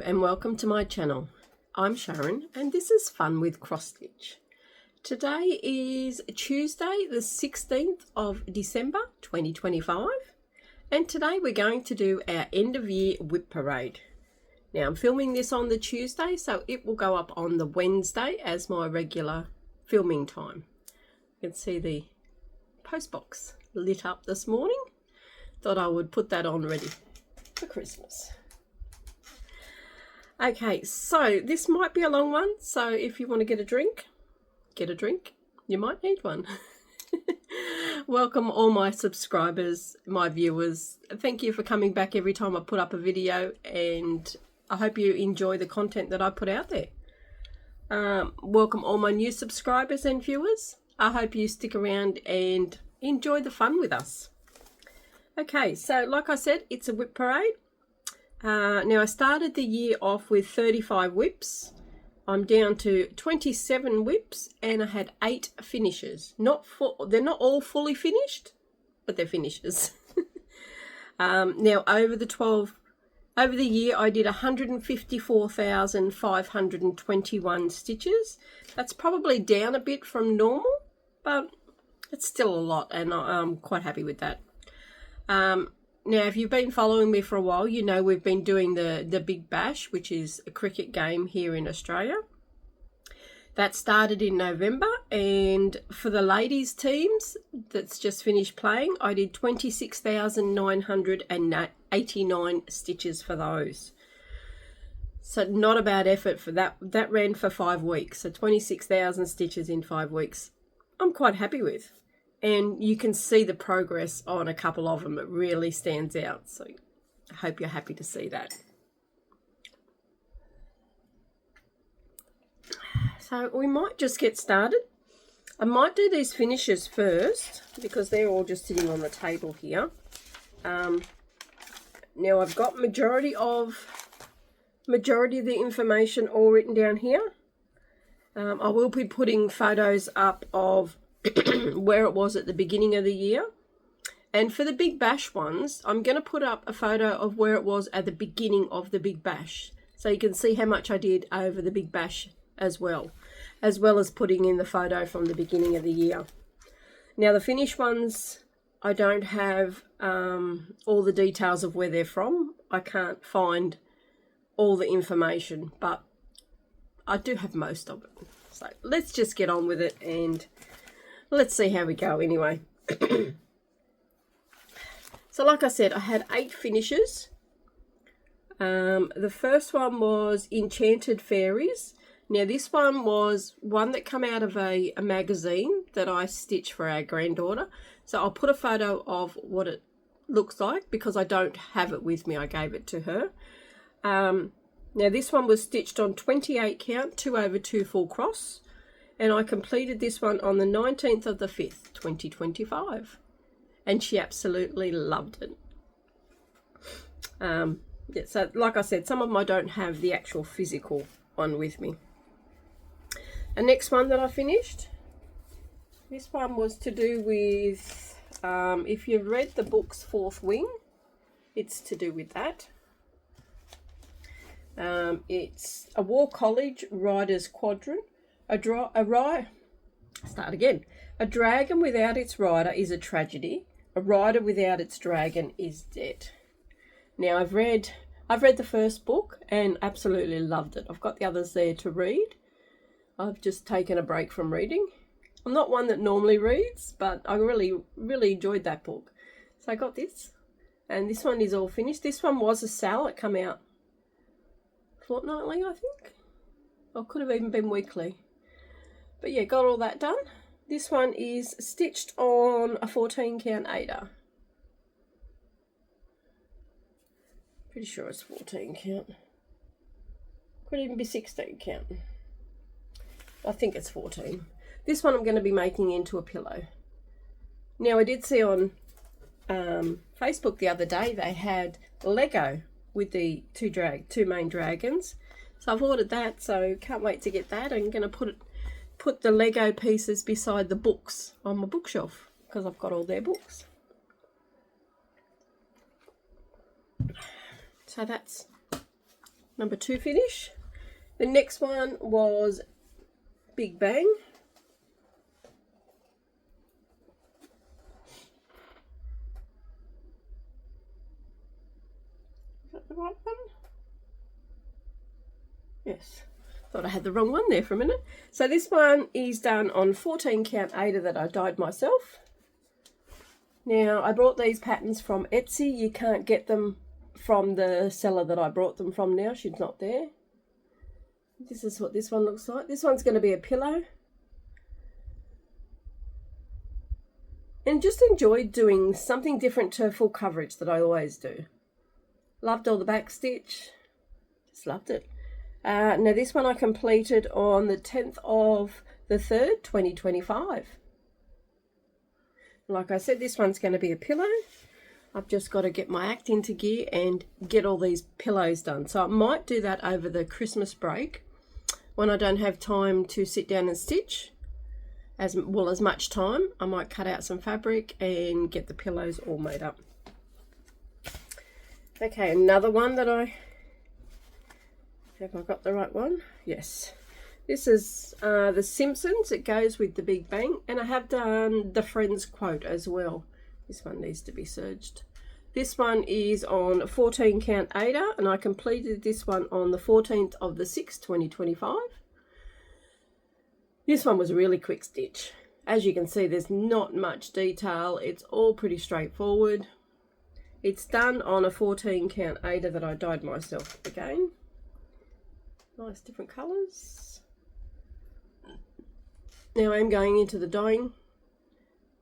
and welcome to my channel. I'm Sharon and this is Fun with Cross Stitch. Today is Tuesday the 16th of December 2025 and today we're going to do our end of year whip parade. Now I'm filming this on the Tuesday, so it will go up on the Wednesday as my regular filming time. You can see the post box lit up this morning. Thought I would put that on ready for Christmas. Okay, so this might be a long one, so if you want to get a drink. You might need one. Welcome all my subscribers, my viewers. Thank you for coming back every time I put up a video, and I hope you enjoy the content that I put out there. Welcome all my new subscribers and viewers. I hope you stick around and enjoy the fun with us. Okay, so like I said, it's a whip parade. Now I started the year off with 35 whips. I'm down to 27 whips and I had 8 finishes. They're not all fully finished, but they're finishes. Now over the year I did 154,521 stitches. That's probably down a bit from normal, but it's still a lot and I'm quite happy with that. Now, if you've been following me for a while, you know we've been doing the Big Bash, which is a cricket game here in Australia. That started in November, and for the ladies' teams that's just finished playing, I did 26,989 stitches for those. So not a bad effort for that. That ran for 5 weeks, so 26,000 stitches in 5 weeks. I'm quite happy with. And you can see the progress on a couple of them. It really stands out. So I hope you're happy to see that. So we might just get started. I might do these finishes first because they're all just sitting on the table here. Now I've got majority of the information all written down here. I will be putting photos up of where it was at the beginning of the year, and for the Big Bash ones I'm going to put up a photo of where it was at the beginning of the Big Bash, so you can see how much I did over the Big Bash as well as putting in the photo from the beginning of the year. Now the finish ones, I don't have all the details of where they're from. I can't find all the information, but I do have most of it. So let's just get on with it and let's see how we go anyway. So like I said, I had 8 finishes. The first one was Enchanted Fairies. Now this one was one that came out of a magazine that I stitched for our granddaughter. So I'll put a photo of what it looks like because I don't have it with me. I gave it to her. Now this one was stitched on 28 count, 2 over 2 full cross. And I completed this one on the 19th of the 5th, 2025. And she absolutely loved it. Yeah, so like I said, some of them I don't have the actual physical one with me. The next one that I finished, this one was to do with, if you've read the book's Fourth Wing, it's to do with that. It's a War College Rider's Quadrant. A dragon without its rider is a tragedy. A rider without its dragon is dead. Now I've read the first book and absolutely loved it. I've got the others there to read. I've just taken a break from reading. I'm not one that normally reads, but I really enjoyed that book. So I got this, and this one is all finished. This one was a sale. It came out fortnightly, I think. Or could have even been weekly. But yeah, got all that done. This one is stitched on a 14 count aider. Pretty sure it's 14 count. Could even be 16 count. I think it's 14. This one I'm going to be making into a pillow. Now I did see on Facebook the other day they had Lego with the two main dragons. So I've ordered that, so can't wait to get that. I'm going to put the Lego pieces beside the books on my bookshelf because I've got all their books. So that's number 2 finish. The next one was Big Bang. Is that the right one? Yes. Thought I had the wrong one there for a minute. So this one is done on 14 count Aida that I dyed myself. Now, I brought these patterns from Etsy. You can't get them from the seller that I brought them from now. She's not there. This is what this one looks like. This one's going to be a pillow. And just enjoyed doing something different to full coverage that I always do. Loved all the back stitch. Just loved it. Now this one I completed on the 10th of the 3rd, 2025. Like I said, this one's going to be a pillow. I've just got to get my act into gear and get all these pillows done. So I might do that over the Christmas break when I don't have time to sit down and stitch as much time. I might cut out some fabric and get the pillows all made up. Okay, another one that have I got the right one? Yes. This is The Simpsons. It goes with the Big Bang. And I have done the Friends quote as well. This one needs to be serged. This one is on 14 count Aida. And I completed this one on the 14th of the 6th, 2025. This one was a really quick stitch. As you can see, there's not much detail. It's all pretty straightforward. It's done on a 14 count Aida that I dyed myself again. Nice different colours. Now I'm going into the dyeing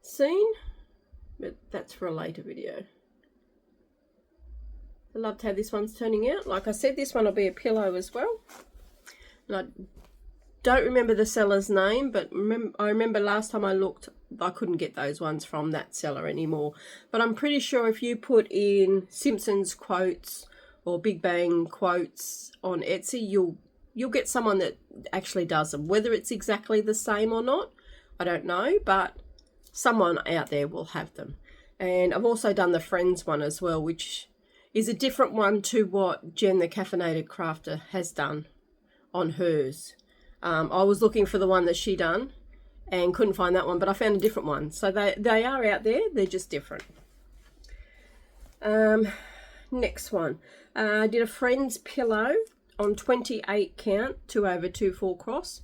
scene, but that's for a later video. I loved how this one's turning out. Like I said, this one will be a pillow as well. And I don't remember the seller's name, but I remember last time I looked, I couldn't get those ones from that seller anymore. But I'm pretty sure if you put in Simpsons quotes or Big Bang quotes on Etsy, you'll get someone that actually does them. Whether it's exactly the same or not, I don't know, but someone out there will have them. And I've also done the Friends one as well, which is a different one to what Jen the Caffeinated Crafter has done on hers. I was looking for the one that she done and couldn't find that one, but I found a different one. So they are out there, they're just different. Next one. I did a Friends pillow on 28 count, 2/2 cross.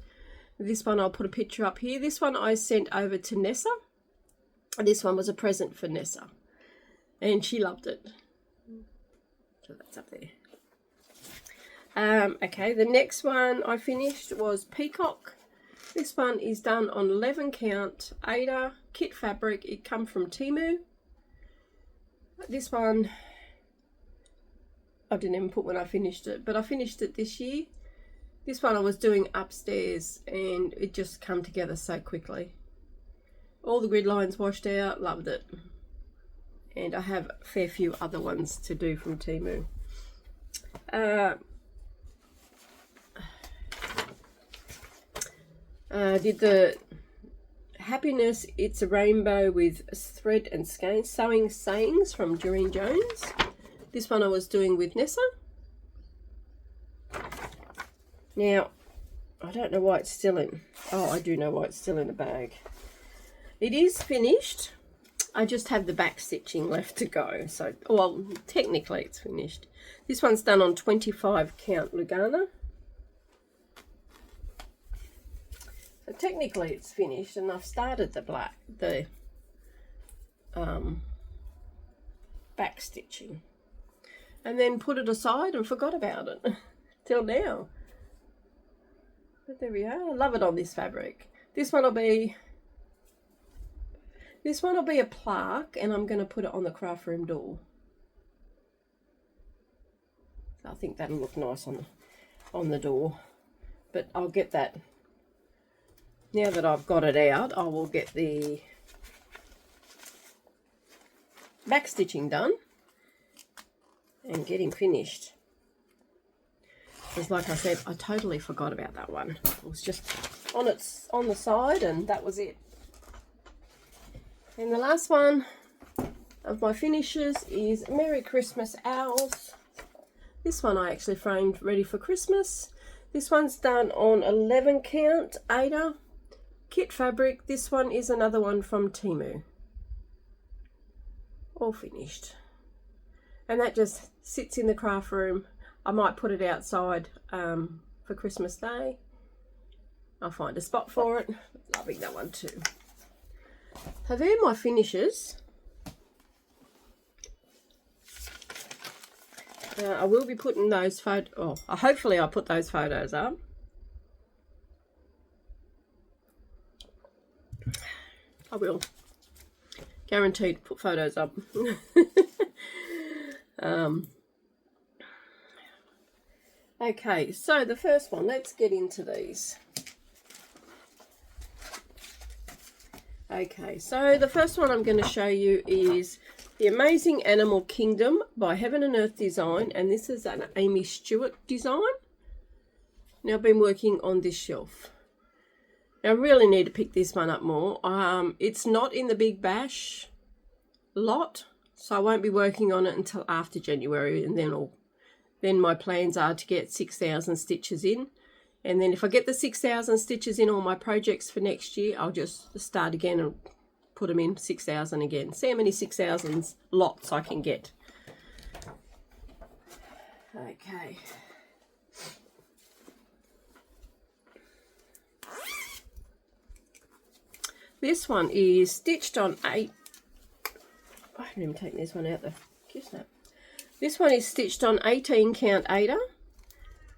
This one I'll put a picture up here. This one I sent over to Nessa. This one was a present for Nessa, and she loved it. So that's up there. Okay, the next one I finished was Peacock. This one is done on 11 count Aida kit fabric. It come from Temu. This one I didn't even put when I finished it, but I finished it this year. This one I was doing upstairs and it just come together so quickly. All the grid lines washed out, loved it. And I have a fair few other ones to do from Temu. Did the Happiness It's a Rainbow with Thread and Skein Sewing Sayings from Doreen Jones. This one I was doing with Nessa. Now, I don't know why it's still in. Oh, I do know why it's still in a bag. It is finished. I just have the back stitching left to go. So, well, technically it's finished. This one's done on 25 count Lugana. So technically it's finished, and I've started the back stitching. And then put it aside and forgot about it till now. But there we are. I love it on this fabric. This one will be a plaque, and I'm going to put it on the craft room door. So I think that'll look nice on the door. But I'll get that. Now that I've got it out, I will get the back stitching done and getting finished. Because like I said, I totally forgot about that one. It was just on the side, and that was it. And the last one of my finishes is Merry Christmas Owls. This one I actually framed ready for Christmas. This one's done on 11 count Aida kit fabric. This one is another one from Temu. All finished. And that just sits in the craft room. I might put it outside for Christmas Day. I'll find a spot for it. Loving that one too. So they're my finishes. I will be putting those hopefully I'll put those photos up. I will. Guaranteed to put photos up. Okay, so the first one, let's get into these. Okay, so the first one I'm going to show you is The Amazing Animal Kingdom by Heaven and Earth Design, and this is an Amy Stewart design. Now I've been working on this shelf. Now I really need to pick this one up more. It's not in the Big Bash lot, so I won't be working on it until after January, and then my plans are to get 6,000 stitches in. And then if I get the 6,000 stitches in all my projects for next year, I'll just start again and put them in 6,000 again. See how many 6,000 lots I can get. Okay. This one is stitched on 8. I didn't even take this one out the snap. This one is stitched on 18 count Aida.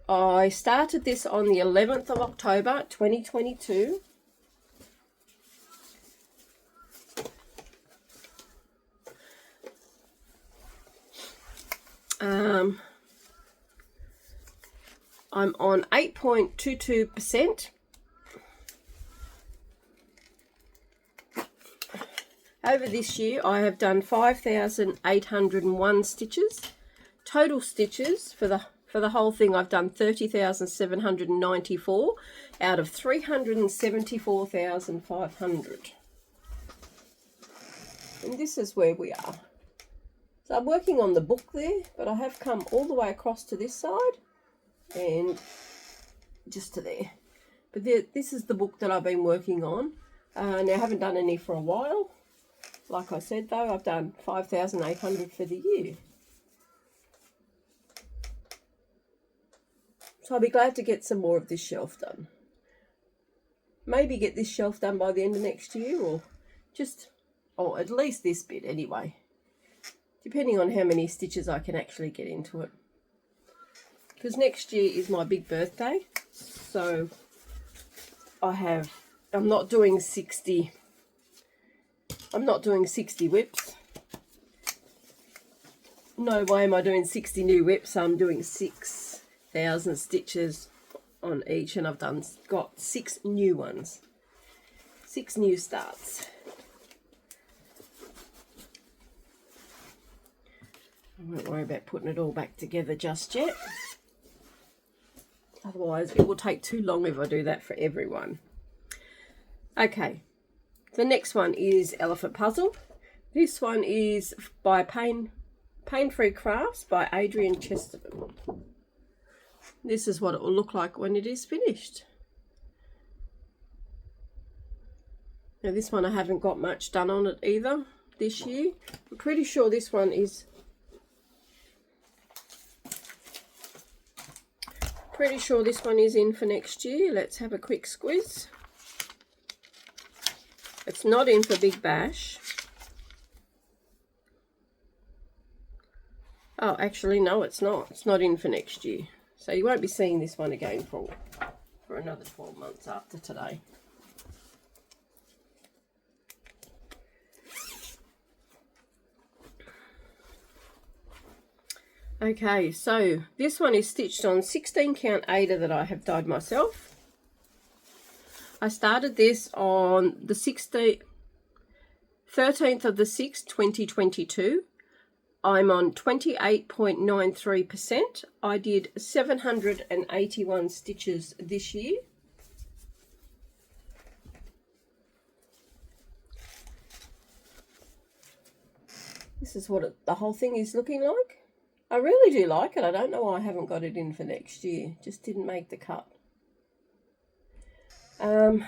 I started this on the 11th of October 2022. I'm on 8.22%. Over this year I have done 5,801 stitches. Total stitches for the whole thing I've done 30,794 out of 374,500. And this is where we are. So I'm working on the book there, but I have come all the way across to this side and just to there. But this is the book that I've been working on. Now I haven't done any for a while. Like I said though, I've done 5,800 for the year. So I'll be glad to get some more of this shelf done. Maybe get this shelf done by the end of next year, or at least this bit anyway. Depending on how many stitches I can actually get into it. Because next year is my big birthday. So I'm not doing 60 whips. No way am I doing 60 new whips. I'm doing 6,000 stitches on each, and I've got 6 new ones. 6 new starts. I won't worry about putting it all back together just yet. Otherwise it will take too long if I do that for everyone. Okay, the next one is Elephant Puzzle. This one is by Pain-Free Crafts by Adrian Chesterton. This is what it will look like when it is finished. Now this one I haven't got much done on it either this year. I'm pretty sure this one is in for next year. Let's have a quick squiz. It's not in for Big Bash. Oh, actually, no, it's not. It's not in for next year. So you won't be seeing this one again for another 12 months after today. Okay, so this one is stitched on 16 count Aida that I have dyed myself. I started this on the 13th of the 6th, 2022. I'm on 28.93%. I did 781 stitches this year. This is what the whole thing is looking like. I really do like it. I don't know why I haven't got it in for next year. Just didn't make the cut. I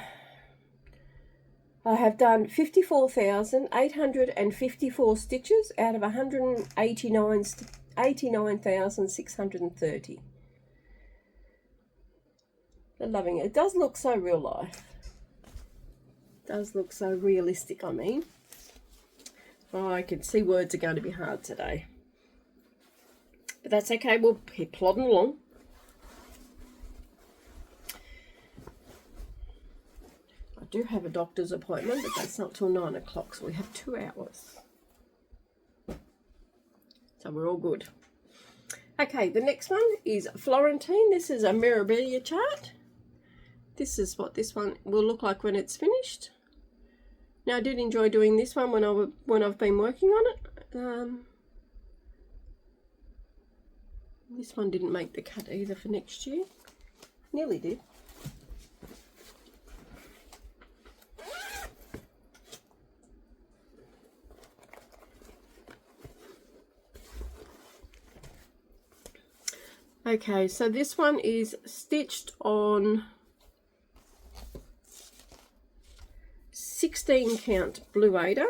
have done 54,854 stitches out of 89,630. I'm loving it. It does look so real life. It does look so realistic, I mean. Oh, I can see words are going to be hard today. But that's okay, we'll keep plodding along. I do have a doctor's appointment, but that's not till 9 o'clock, so we have 2 hours. So we're all good. Okay, the next one is Florentine. This is a Mirabilia chart. This is what this one will look like when it's finished. Now, I did enjoy doing this one when I've been working on it. This one didn't make the cut either for next year. Nearly did. Okay, so this one is stitched on 16 count Blue Aida.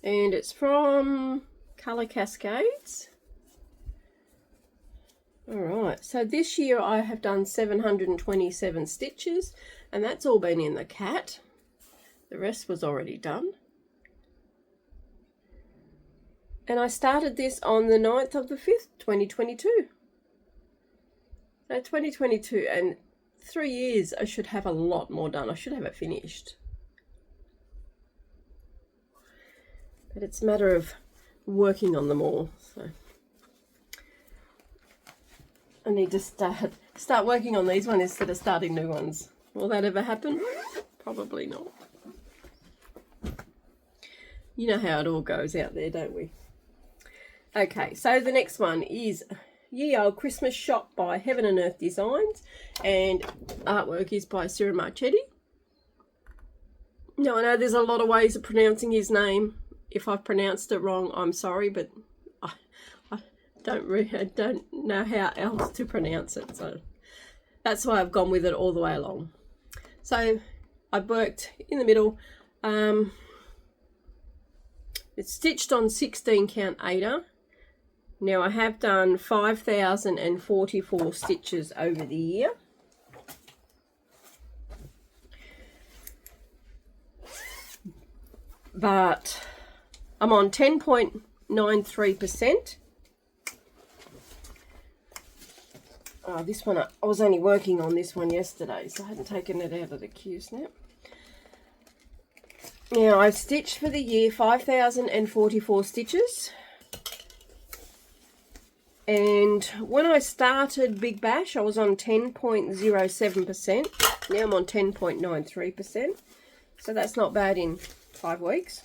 And it's from Colour Cascades. Alright, so this year I have done 727 stitches, and that's all been in the cat. The rest was already done. And I started this on the 9th of the 5th, 2022. So 2022, and 3 years I should have a lot more done. I should have it finished. But it's a matter of working on them all. So I need to start working on these ones instead of starting new ones. Will that ever happen? Probably not. You know how it all goes out there, don't we? Okay, so the next one is Ye Old Christmas Shop by Heaven and Earth Designs, and artwork is by Cira Marchetti. Now, I know there's a lot of ways of pronouncing his name. If I've pronounced it wrong, I'm sorry, but I don't know how else to pronounce it, so that's why I've gone with it all the way along. So I've worked in the middle. It's stitched on 16 count Aida. Now, I have done 5,044 stitches over the year. But I'm on 10.93%. This one, I was only working on this one yesterday, so I hadn't taken it out of the Q-snap. Now, I've stitched for the year 5,044 stitches. And when I started Big Bash, I was on 10.07%. Now I'm on 10.93%. So that's not bad in 5 weeks.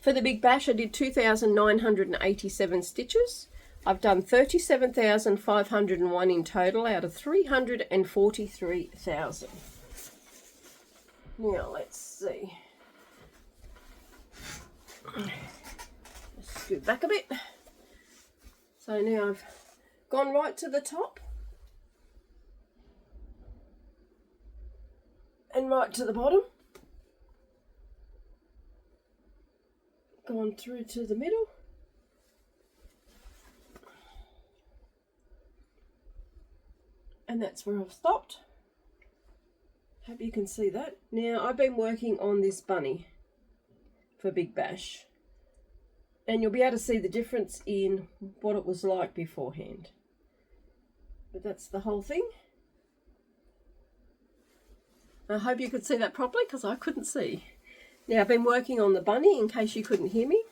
For the Big Bash, I did 2,987 stitches. I've done 37,501 in total out of 343,000. Now, let's see. Let's scoot back a bit. So now I've gone right to the top and right to the bottom. Gone through to the middle. And that's where I've stopped. Hope you can see that. Now, I've been working on this bunny for Big Bash. And you'll be able to see the difference in what it was like beforehand. But that's the whole thing. I hope you could see that properly, because I couldn't see. Now, I've been working on the bunny in case you couldn't hear me.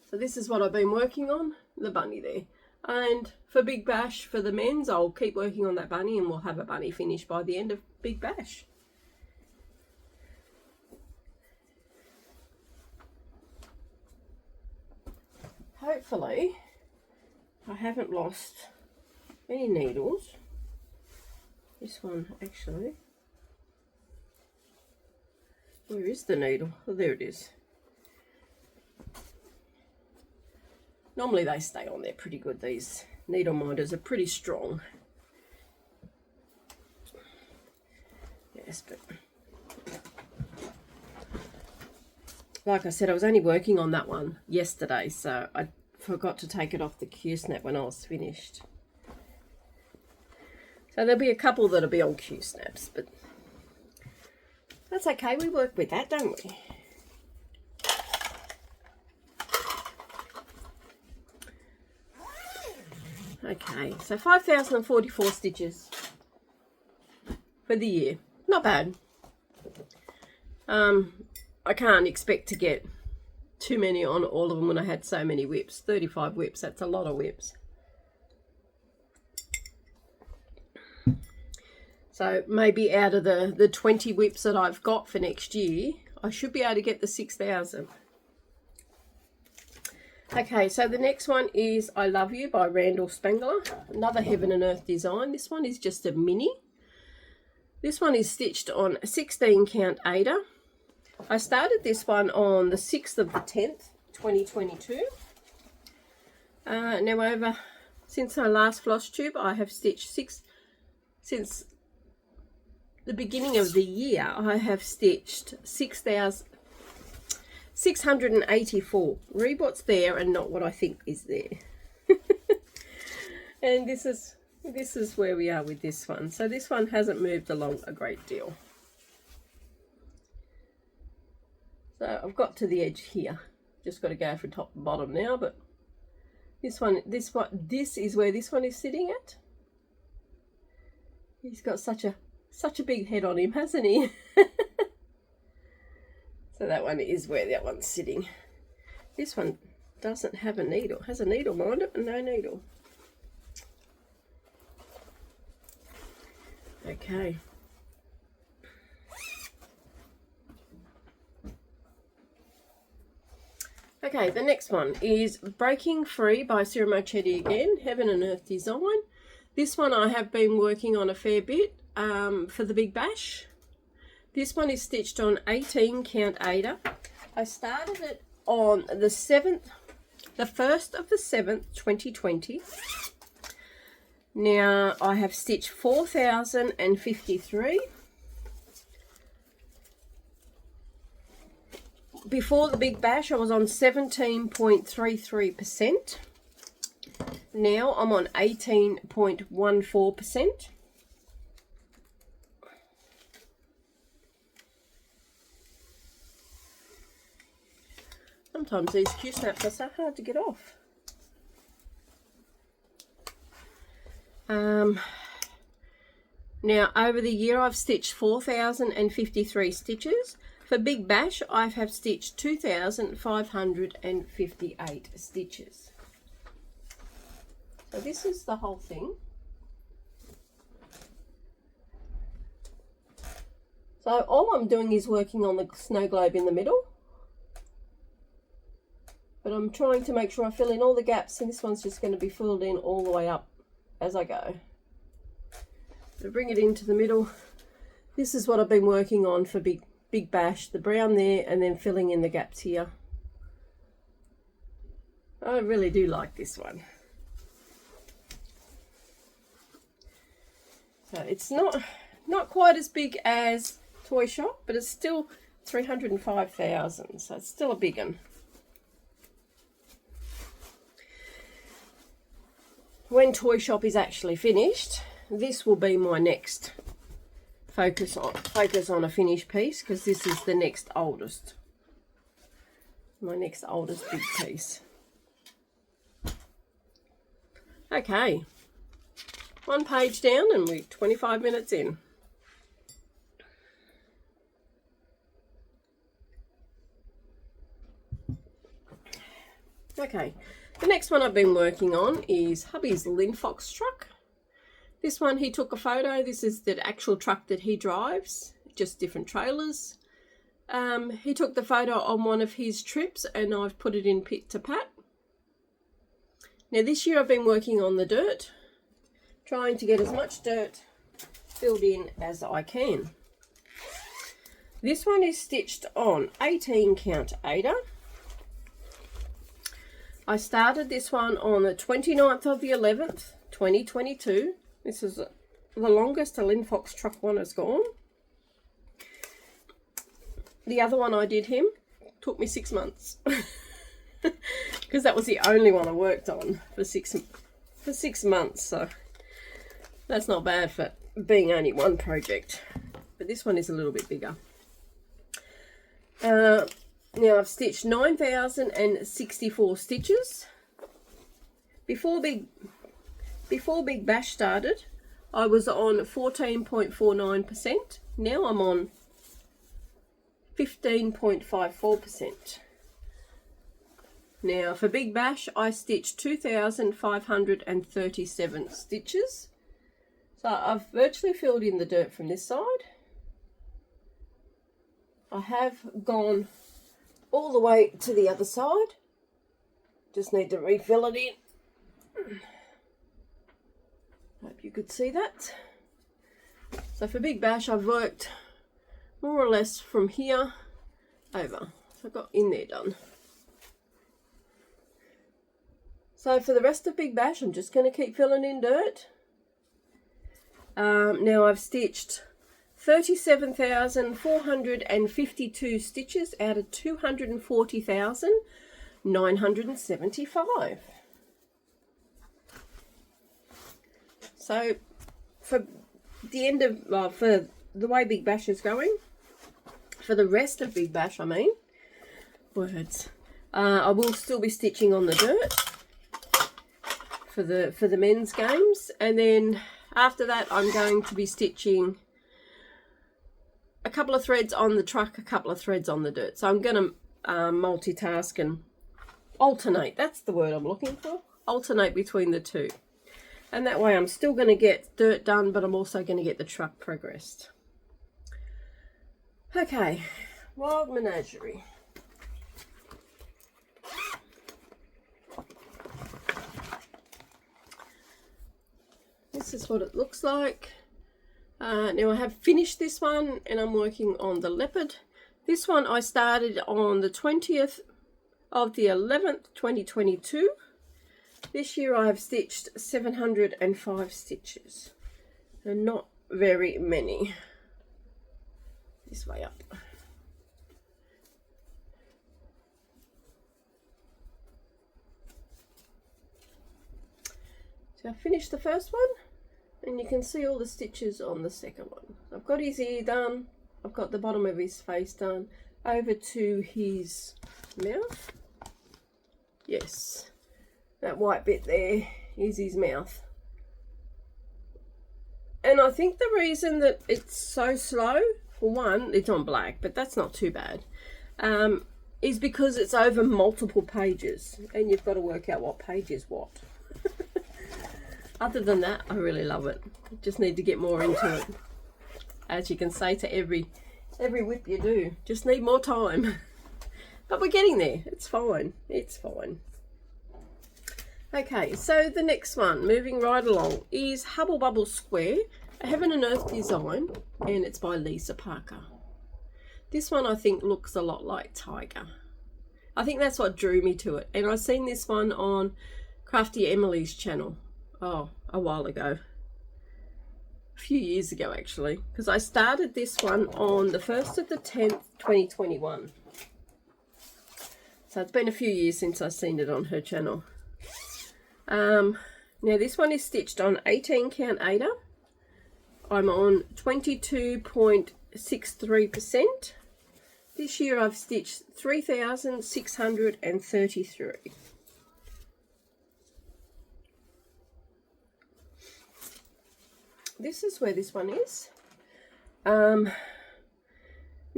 So this is what I've been working on, the bunny there. And for Big Bash, for the men's, I'll keep working on that bunny and we'll have a bunny finished by the end of Big Bash. Hopefully, I haven't lost any needles. This one, actually. Where is the needle? Oh, there it is. Normally they stay on there pretty good. These needle minders are pretty strong. Yes, but like I said, I was only working on that one yesterday, so I forgot to take it off the Q-snap when I was finished. So there'll be a couple that'll be on Q-snaps, but that's okay. We work with that, don't we? Okay, so 5,044 stitches for the year. Not bad. I can't expect to get too many on all of them when I had so many whips. 35 whips, that's a lot of whips. So maybe out of the 20 whips that I've got for next year, I should be able to get the 6,000. Okay, so the next one is I Love You by Randall Spangler. Another Heaven and Earth design. This one is just a mini. This one is stitched on a 16 count Aida. I started this one on the 6th of the 10th, 2022. Now since our last floss tube, I have stitched since the beginning of the year, I have stitched 684. Read what's there and not what I think is there. And this is where we are with this one. So this one hasn't moved along a great deal. So I've got to the edge here. Just got to go from top to bottom now, but this is where this one is sitting at. He's got such a big head on him, hasn't he? So that one is where that one's sitting. This one doesn't have a needle. Has a needle, mind it, but no needle. Okay. Okay, the next one is Breaking Free by Cira Mochetti again, Heaven and Earth design. This one I have been working on a fair bit for the Big Bash. This one is stitched on 18 count Aida. I started it on the 1st of the 7th, 2020. Now I have stitched 4,053. Before the Big Bash, I was on 17.33%. Now I'm on 18.14%. Sometimes these Q-snaps are so hard to get off. Now over the year I've stitched 4,053 stitches. For Big Bash, I have stitched 2,558 stitches. So this is the whole thing. So all I'm doing is working on the snow globe in the middle. But I'm trying to make sure I fill in all the gaps, and this one's just going to be filled in all the way up as I go. So bring it into the middle. This is what I've been working on for Big Bash, the brown there, and then filling in the gaps here. I really do like this one. So it's not quite as big as Toy Shop, but it's still 305,000, so it's still a big one. When Toy Shop is actually finished, this will be my next focus on a finished piece, because this is the next oldest. My next oldest big piece. Okay. One page down and we're 25 minutes in. Okay. The next one I've been working on is hubby's Linfox truck. This one he took a photo. This is the actual truck that he drives, just different trailers. He took the photo on one of his trips and I've put it in Pit to Pat. Now this year I've been working on the dirt, trying to get as much dirt filled in as I can. This one is stitched on 18 count Aida. I started this one on the 29th of the 11th, 2022. This is the longest a Linfox truck one has gone. The other one I did him took me 6 months because that was the only one I worked on for six months. So that's not bad for being only one project. But this one is a little bit bigger. Now I've stitched 9,064 stitches. Before Big Bash started, I was on 14.49%. Now I'm on 15.54%. Now for Big Bash, I stitched 2,537 stitches. So I've virtually filled in the dirt from this side. I have gone all the way to the other side. Just need to refill it in. Hope you could see that. So for Big Bash, I've worked more or less from here over. So I got in there done. So for the rest of Big Bash, I'm just going to keep filling in dirt. Now I've stitched 37,452 stitches out of 240,975. So for the end of, well, for the way Big Bash is going, for the rest of Big Bash, I mean, words, I will still be stitching on the dirt for the men's games, and then after that I'm going to be stitching a couple of threads on the truck, a couple of threads on the dirt. So I'm going to multitask and alternate. That's the word I'm looking for. Alternate between the two. And that way I'm still going to get dirt done, but I'm also going to get the truck progressed. Okay, Wild Menagerie. This is what it looks like. Now I have finished this one and I'm working on the leopard. This one I started on the 20th of the 11th, 2022. This year I have stitched 705 stitches. And not very many. This way up. So I finished the first one. And you can see all the stitches on the second one. I've got his ear done. I've got the bottom of his face done. Over to his mouth. Yes. That white bit there is his mouth. And I think the reason that it's so slow, for one, it's on black, but that's not too bad, is because it's over multiple pages. And you've got to work out what page is what. Other than that, I really love it. Just need to get more into it. As you can say to every whip you do, just need more time. But we're getting there. It's fine. It's fine. Okay, so the next one, moving right along, is Hubble Bubble Square, a Heaven and Earth design, and it's by Lisa Parker. This one I think looks a lot like Tiger. I think that's what drew me to it. And I've seen this one on Crafty Emily's channel. Oh, a while ago. A few years ago, actually. Because I started this one on the 1st of the 10th, 2021. So it's been a few years since I've seen it on her channel. Now this one is stitched on 18 count Aida. I'm on 22.63%. This year I've stitched 3,633. This is where this one is. Now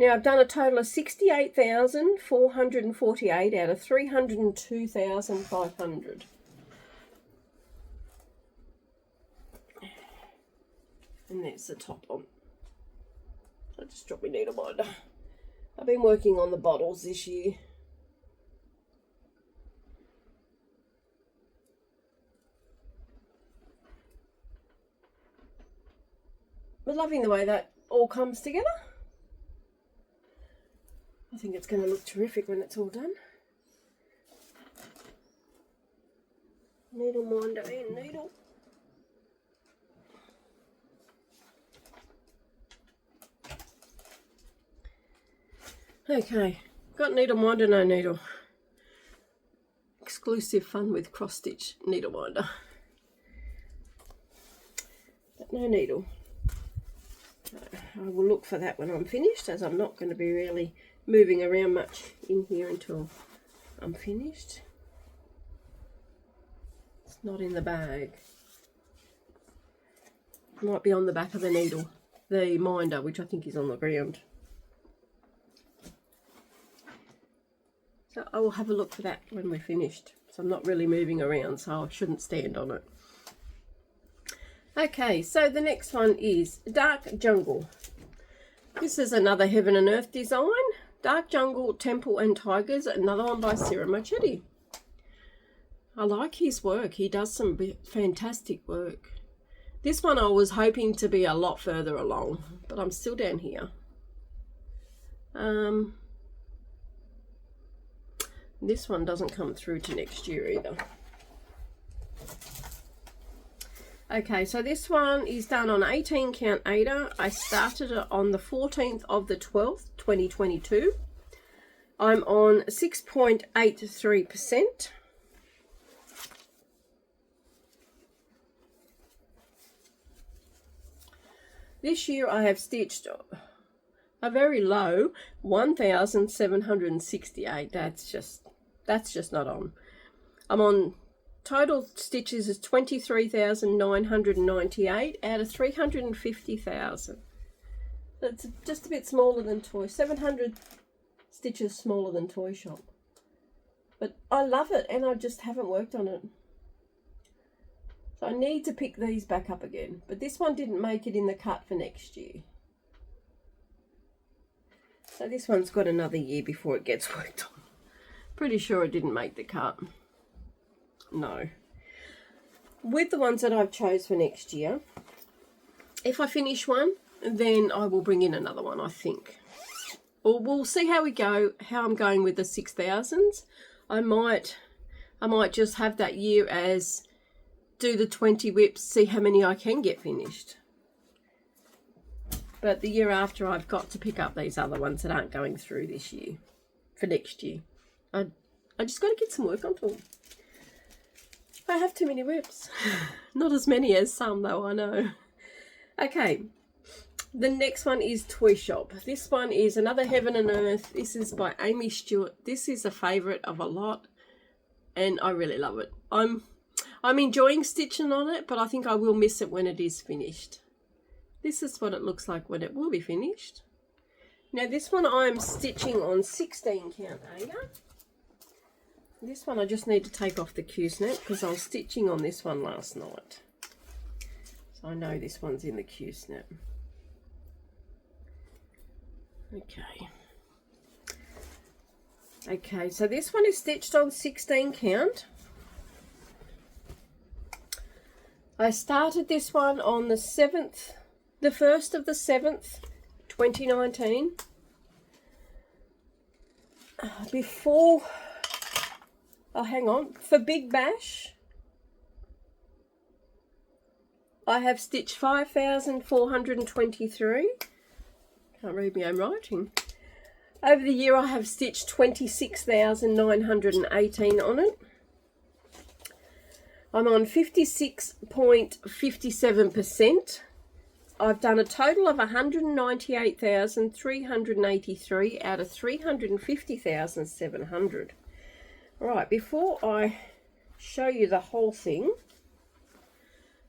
I've done a total of 68,448 out of 302,500. And there's the top one. I just dropped my needle binder. I've been working on the bottles this year. But loving the way that all comes together. I think it's going to look terrific when it's all done. Needle minder and needle. Okay, got needle minder, no needle. Exclusive fun with cross stitch needle minder. But no needle. So I will look for that when I'm finished, as I'm not going to be really moving around much in here until I'm finished. It's not in the bag. It might be on the back of the needle, the minder, which I think is on the ground. So I will have a look for that when we're finished. So I'm not really moving around, so I shouldn't stand on it. Okay, so the next one is Dark Jungle. This is another Heaven and Earth design. Dark Jungle, Temple and Tigers, another one by Ciro Marchetti. I like his work. He does some fantastic work. This one I was hoping to be a lot further along, but I'm still down here. This one doesn't come through to next year either. Okay, so this one is done on 18 count Aida. I started it on the 14th of the 12th, 2022. I'm on 6.83%. This year I have stitched a very low 1,768. That's just not on. I'm on total stitches is 23,998 out of 350,000. That's just a bit smaller than Toy. 700 stitches smaller than Toy Shop. But I love it, and I just haven't worked on it. So I need to pick these back up again. But this one didn't make it in the cut for next year. So this one's got another year before it gets worked on. Pretty sure it didn't make the cut. No. With the ones that I've chose for next year, if I finish one, then I will bring in another one, I think. Or we'll see how we go, how I'm going with the 6,000s. I might just have that year as do the 20 whips, see how many I can get finished. But the year after, I've got to pick up these other ones that aren't going through this year, for next year. I just got to get some work onto them. I have too many whips. Not as many as some, though, I know. Okay, the next one is Toy Shop. This one is another Heaven and Earth. This is by Amy Stewart. This is a favourite of a lot, and I really love it. I'm enjoying stitching on it, but I think I will miss it when it is finished. This is what it looks like when it will be finished. Now, this one I'm stitching on 16 count Aida. This one I just need to take off the Q-snap because I was stitching on this one last night. So I know this one's in the Q-snap. Okay. Okay, so this one is stitched on 16 count. I started this one on the 1st of the 7th, 2019. Before... Oh, hang on. For Big Bash, I have stitched 5,423. Can't read my own writing. Over the year, I have stitched 26,918 on it. I'm on 56.57%. I've done a total of 198,383 out of 350,700. Right, before I show you the whole thing,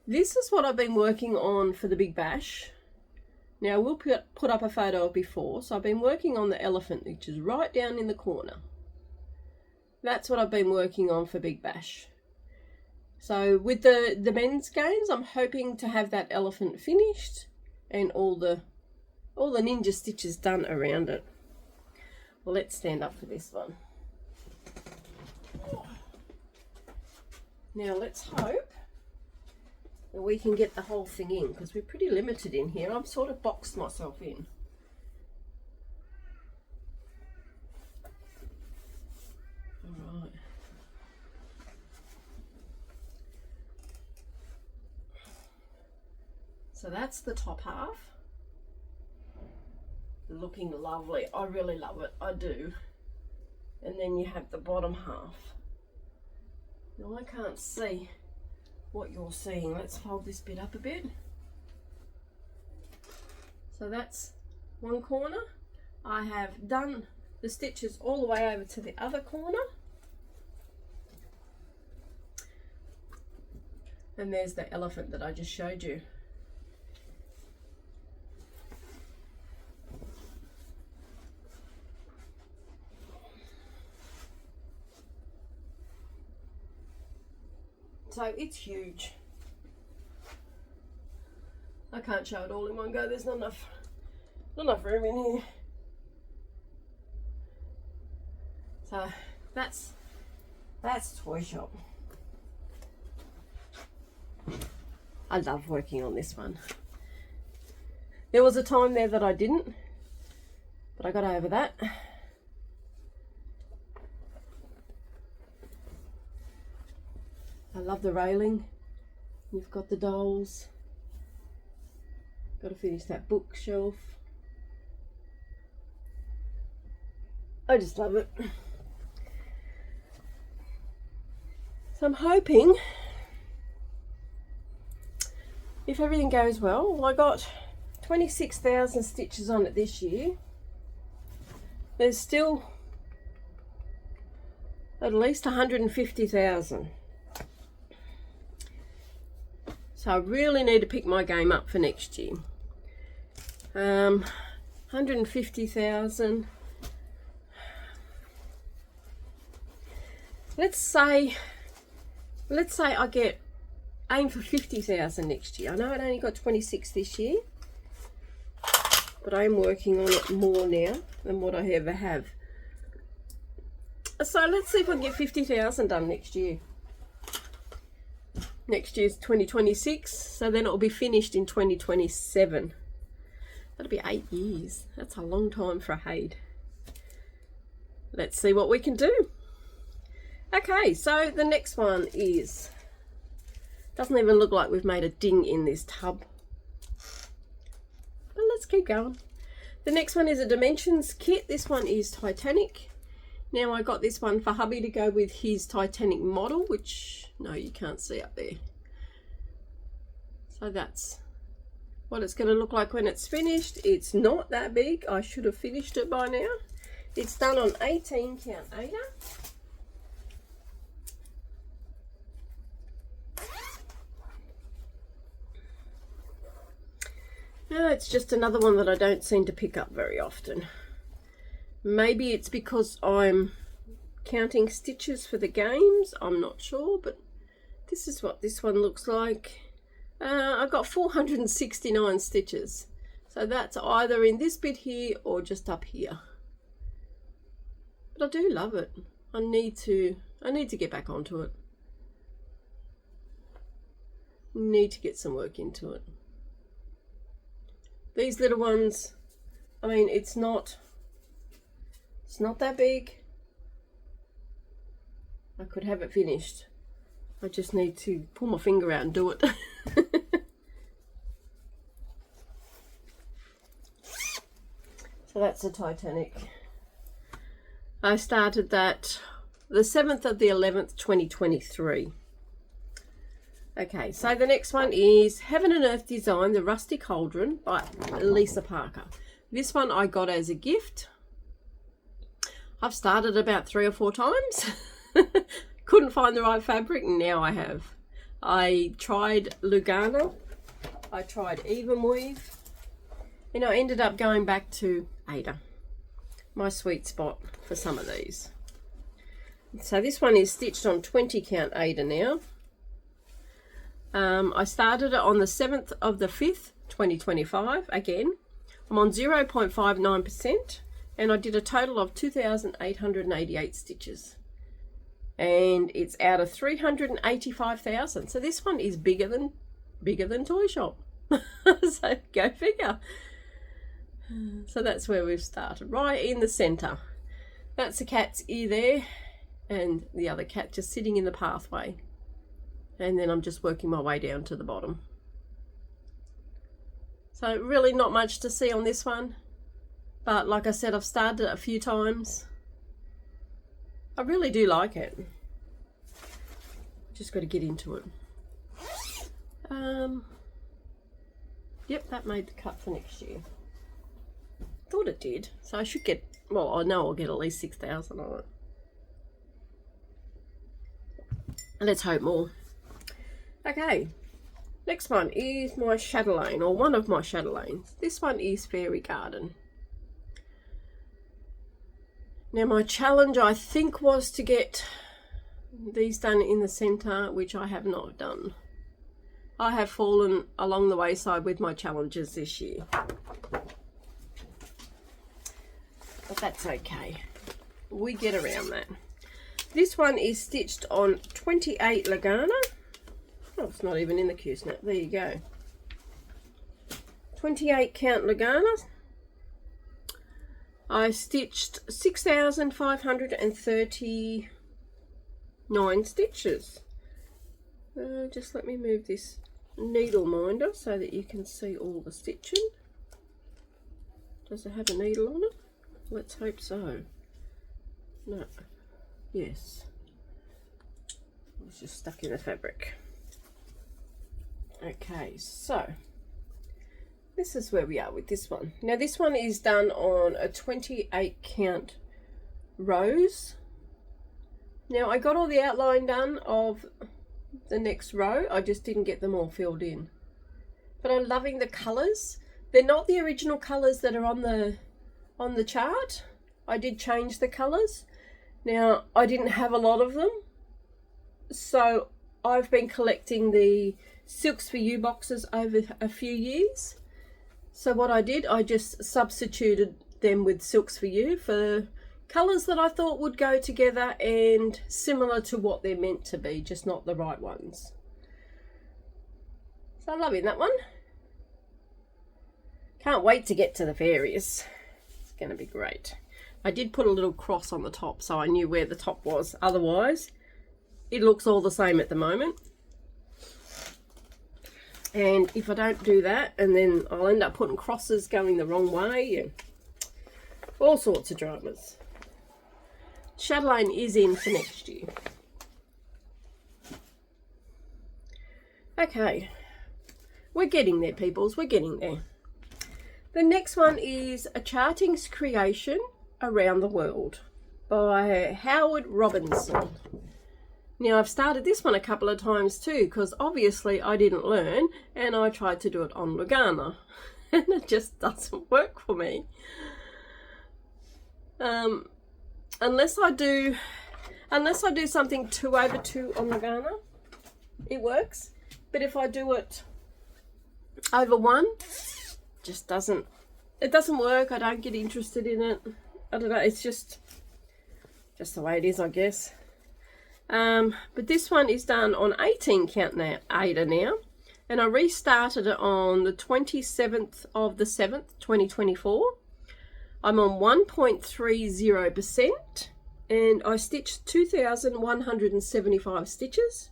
this is what I've been working on for the Big Bash. Now, we'll put up a photo of before. So I've been working on the elephant, which is right down in the corner. That's what I've been working on for Big Bash. So with the men's games, I'm hoping to have that elephant finished and all the ninja stitches done around it. Well, let's stand up for this one. Now let's hope that we can get the whole thing in, because we're pretty limited in here. I've sort of boxed myself in. So that's the top half. Looking lovely. I really love it. I do. And then you have the bottom half. Now I can't see what you're seeing. Let's fold this bit up a bit. So that's one corner. I have done the stitches all the way over to the other corner. And there's the elephant that I just showed you. So it's huge. I can't show it all in one go. There's not enough room in here. So that's Toy Shop. I love working on this one. There was a time there that I didn't, but I got over that. I love the railing. You've got the dolls. Got to finish that bookshelf. I just love it. So I'm hoping, if everything goes well, I got 26,000 stitches on it this year. There's still at least 150,000. So I really need to pick my game up for next year. 150,000. Let's say I aim for 50,000 next year. I know I only got 26 this year, but I'm working on it more now than what I ever have. So let's see if I can get 50,000 done next year. Next year's 2026, so then it will be finished in 2027. That'll be 8 years. That's a long time for a Haid. Let's see what we can do. Okay, so the next one is, doesn't even look like we've made a ding in this tub. But let's keep going. The next one is a Dimensions kit. This one is Titanic. Now I got this one for hubby to go with his Titanic model, which, no, you can't see up there. So that's what it's going to look like when it's finished. It's not that big. I should have finished it by now. It's done on 18 count Aida. Now it's just another one that I don't seem to pick up very often. Maybe it's because I'm counting stitches for the games, I'm not sure, but this is what this one looks like. I've got 469 stitches, so that's either in this bit here or just up here. But I do love it. I need to get back onto it. Need to get some work into it. These little ones, I mean, it's not that big. I could have it finished. I just need to pull my finger out and do it. So that's the Titanic. I started that the 7th of the 11th, 2023. Okay, so the next one is Heaven and Earth Design, the Rusty Cauldron by Lisa Parker. This one I got as a gift. I've started about 3 or 4 times. Couldn't find the right fabric. Now I have. I tried Lugana. I tried Even Weave. And I ended up going back to Aida. My sweet spot for some of these. So this one is stitched on 20 count Aida now. I started it on the 7th of the 5th, 2025. Again, I'm on 0.59%. And I did a total of 2,888 stitches. And it's out of 385,000. So this one is bigger than Toy Shop. So go figure. So that's where we've started, right in the center. That's the cat's ear there, and the other cat just sitting in the pathway. And then I'm just working my way down to the bottom. So really not much to see on this one. But like I said, I've started it a few times. I really do like it. Just got to get into it. Yep, that made the cut for next year. Thought it did. So I should get, well, I know I'll get at least 6,000 on it. Let's hope more. Okay, next one is my Chatelaine, or one of my Chatelaines. This one is Fairy Garden. Now my challenge, I think, was to get these done in the centre, which I have not done. I have fallen along the wayside with my challenges this year. But that's okay. We get around that. This one is stitched on 28 Lagana. Oh, it's not even in the Q-snap. There you go. 28 count Lagana. I stitched 6,539 stitches. Just let me move this needle minder so that you can see all the stitching. Does it have a needle on it? Let's hope so. No. Yes. It's just stuck in the fabric. Okay, so this is where we are with this one. Now this one is done on a 28 count rows. Now I got all the outline done of the next row, I just didn't get them all filled in. But I'm loving the colours. They're not the original colours that are on the chart. I did change the colours. Now I didn't have a lot of them, so I've been collecting the Silks for You boxes over a few years. So what I did, I just substituted them with Silks for You for colours that I thought would go together and similar to what they're meant to be, just not the right ones. So I'm loving that one. Can't wait to get to the fairies. It's going to be great. I did put a little cross on the top so I knew where the top was. Otherwise, it looks all the same at the moment. And if I don't do that, and then I'll end up putting crosses going the wrong way and all sorts of dramas. Chatelaine is in for next year. Okay, we're getting there, peoples, we're getting there. The next one is A Charting's Creation Around the World by Howard Robinson. Now I've started this one a couple of times too, because obviously I didn't learn and I tried to do it on Lugana and it just doesn't work for me. Unless I do something 2/2 on Lugana, it works. But if I do it over 1, just doesn't work. I don't get interested in it. I don't know, it's just the way it is, I guess. But this one is done on 18 count now, Ada now, and I restarted it on the 27th of the 7th, 2024. I'm on 1.30% and I stitched 2,175 stitches.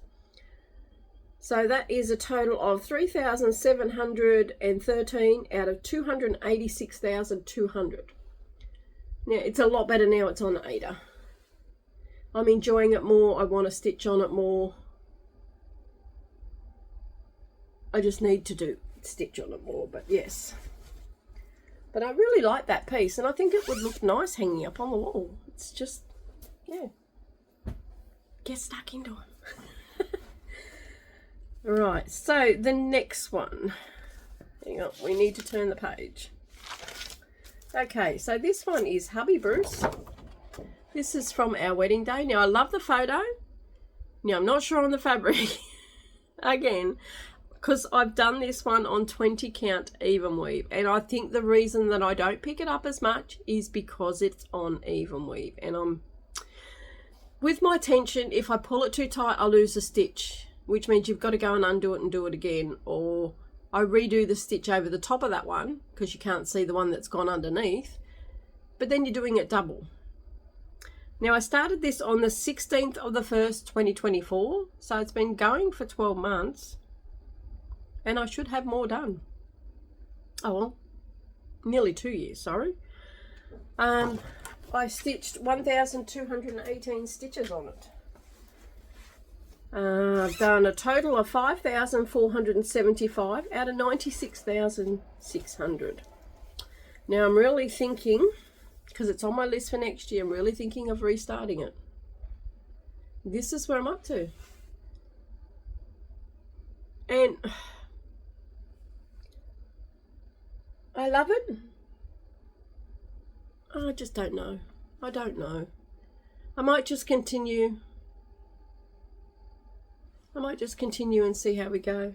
So that is a total of 3,713 out of 286,200. Now it's a lot better now it's on Ada. I'm enjoying it more. I want to stitch on it more. I just need to stitch on it more, but yes. But I really like that piece and I think it would look nice hanging up on the wall. It's just, yeah, get stuck into them. Right, so the next one. Hang on, we need to turn the page. Okay, so this one is Hubby Bruce. This is from our wedding day. Now, I love the photo. Now, I'm not sure on the fabric. Again, because I've done this one on 20 count even weave. And I think the reason that I don't pick it up as much is because it's on even weave. And with my tension, if I pull it too tight, I lose a stitch, which means you've got to go and undo it and do it again. Or I redo the stitch over the top of that one because you can't see the one that's gone underneath. But then you're doing it double. Now, I started this on the 16th of the 1st, 2024. So it's been going for 12 months. And I should have more done. Oh, well, nearly 2 years, sorry. I stitched 1,218 stitches on it. I've done a total of 5,475 out of 96,600. Now I'm really thinking, because it's on my list for next year, I'm really thinking of restarting it. This is where I'm up to. And I love it. I just don't know. I don't know. I might just continue. I might just continue and see how we go.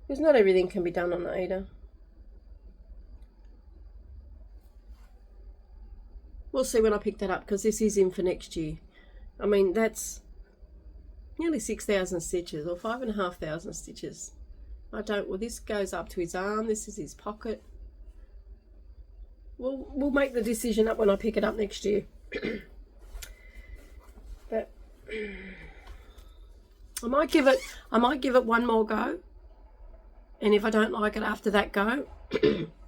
Because not everything can be done on Aida. We'll see when I pick that up, because this is in for next year. I mean, that's nearly 6,000 stitches, or 5,500 stitches. Well, this goes up to his arm. This is his pocket. We'll make the decision up when I pick it up next year. But I might give it one more go. And if I don't like it after that go,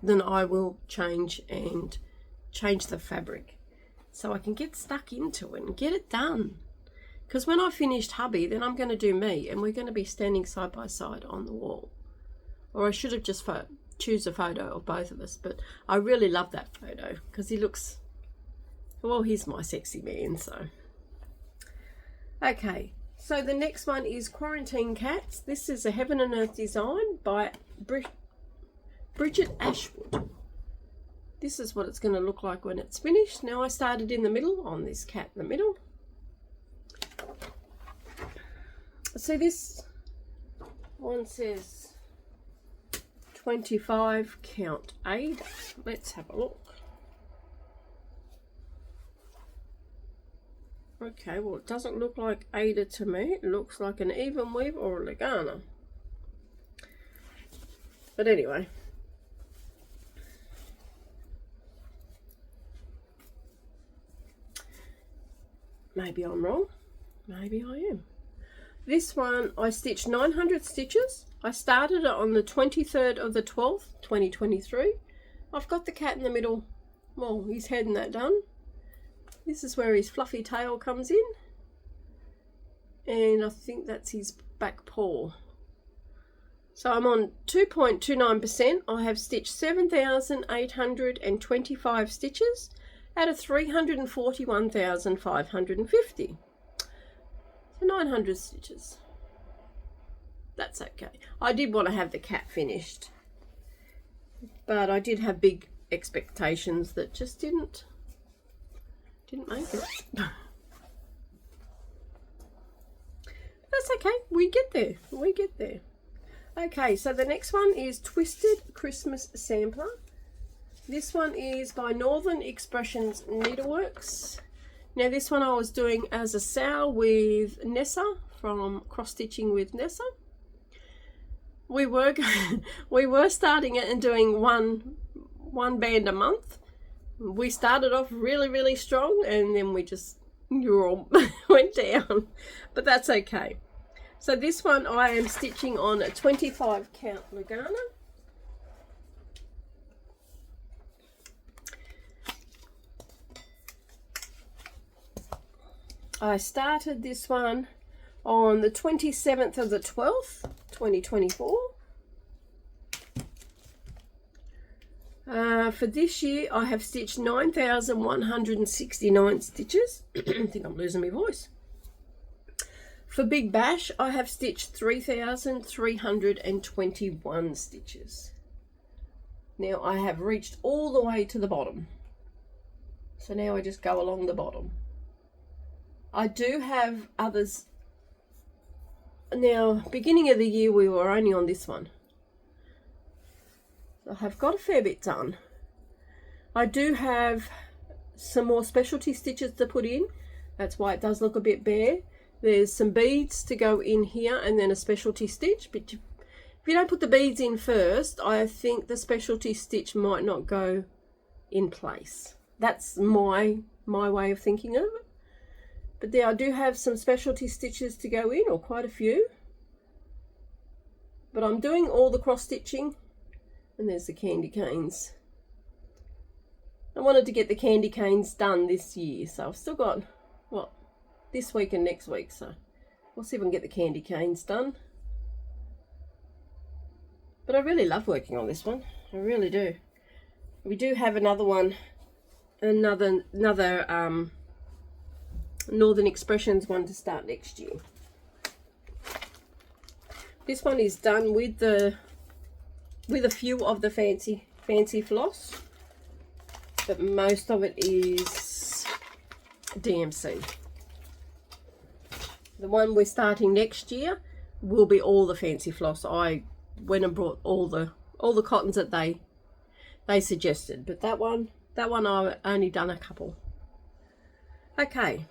then I will change the fabric, so I can get stuck into it and get it done. Because when I finished hubby, then I'm going to do me, and we're going to be standing side by side on the wall. Or I should have just choose a photo of both of us, but I really love that photo because he looks, well, he's my sexy man. So okay, so the next one is Quarantine Cats. This is a Heaven and Earth design by Bridget Ashwood. This is what it's going to look like when it's finished. Now I started in the middle on this cat in the middle. See, this one says 25 count Aida. Let's have a look. Okay, well, it doesn't look like Aida to me. It looks like an even weave or a Lagana. But anyway, maybe I'm wrong. Maybe I am. This one I stitched 900 stitches. I started it on the 23rd of the 12th, 2023. I've got the cat in the middle. Well, his head and that done. This is where his fluffy tail comes in. And I think that's his back paw. So I'm on 2.29%. I have stitched 7,825 stitches out of 341,550. So 900 stitches. That's okay. I did want to have the cat finished, but I did have big expectations that just didn't make it. That's okay. We get there. We get there. Okay, so the next one is Twisted Christmas Sampler. This one is by Northern Expressions Needleworks. Now this one I was doing as a sow with Nessa from Cross Stitching with Nessa. We were starting it and doing one band a month. We started off really strong, and then we just went down, but that's okay. So this one I am stitching on a 25 count Lagana. I started this one on the 27th of the 12th, 2024. For this year, I have stitched 9,169 stitches. I think I'm losing my voice. For Big Bash, I have stitched 3,321 stitches. Now I have reached all the way to the bottom. So now I just go along the bottom. I do have others. Now, beginning of the year, we were only on this one. I have got a fair bit done. I do have some more specialty stitches to put in. That's why it does look a bit bare. There's some beads to go in here and then a specialty stitch. But if you don't put the beads in first, I think the specialty stitch might not go in place. That's my way of thinking of it. But there I do have some specialty stitches to go in, or quite a few. But I'm doing all the cross stitching And there's the candy canes. I wanted to get the candy canes done this year, so I've still got, what, this week and next week, so we'll see if I can get the candy canes done. But I really love working on this one. I really do. We do have another one, another Northern Expressions one to start next year. This one is done with a few of the fancy floss, but most of it is DMC. The one we're starting next year will be all the fancy floss. I went and brought all the cottons that they suggested, but that one I've only done a couple. Okay,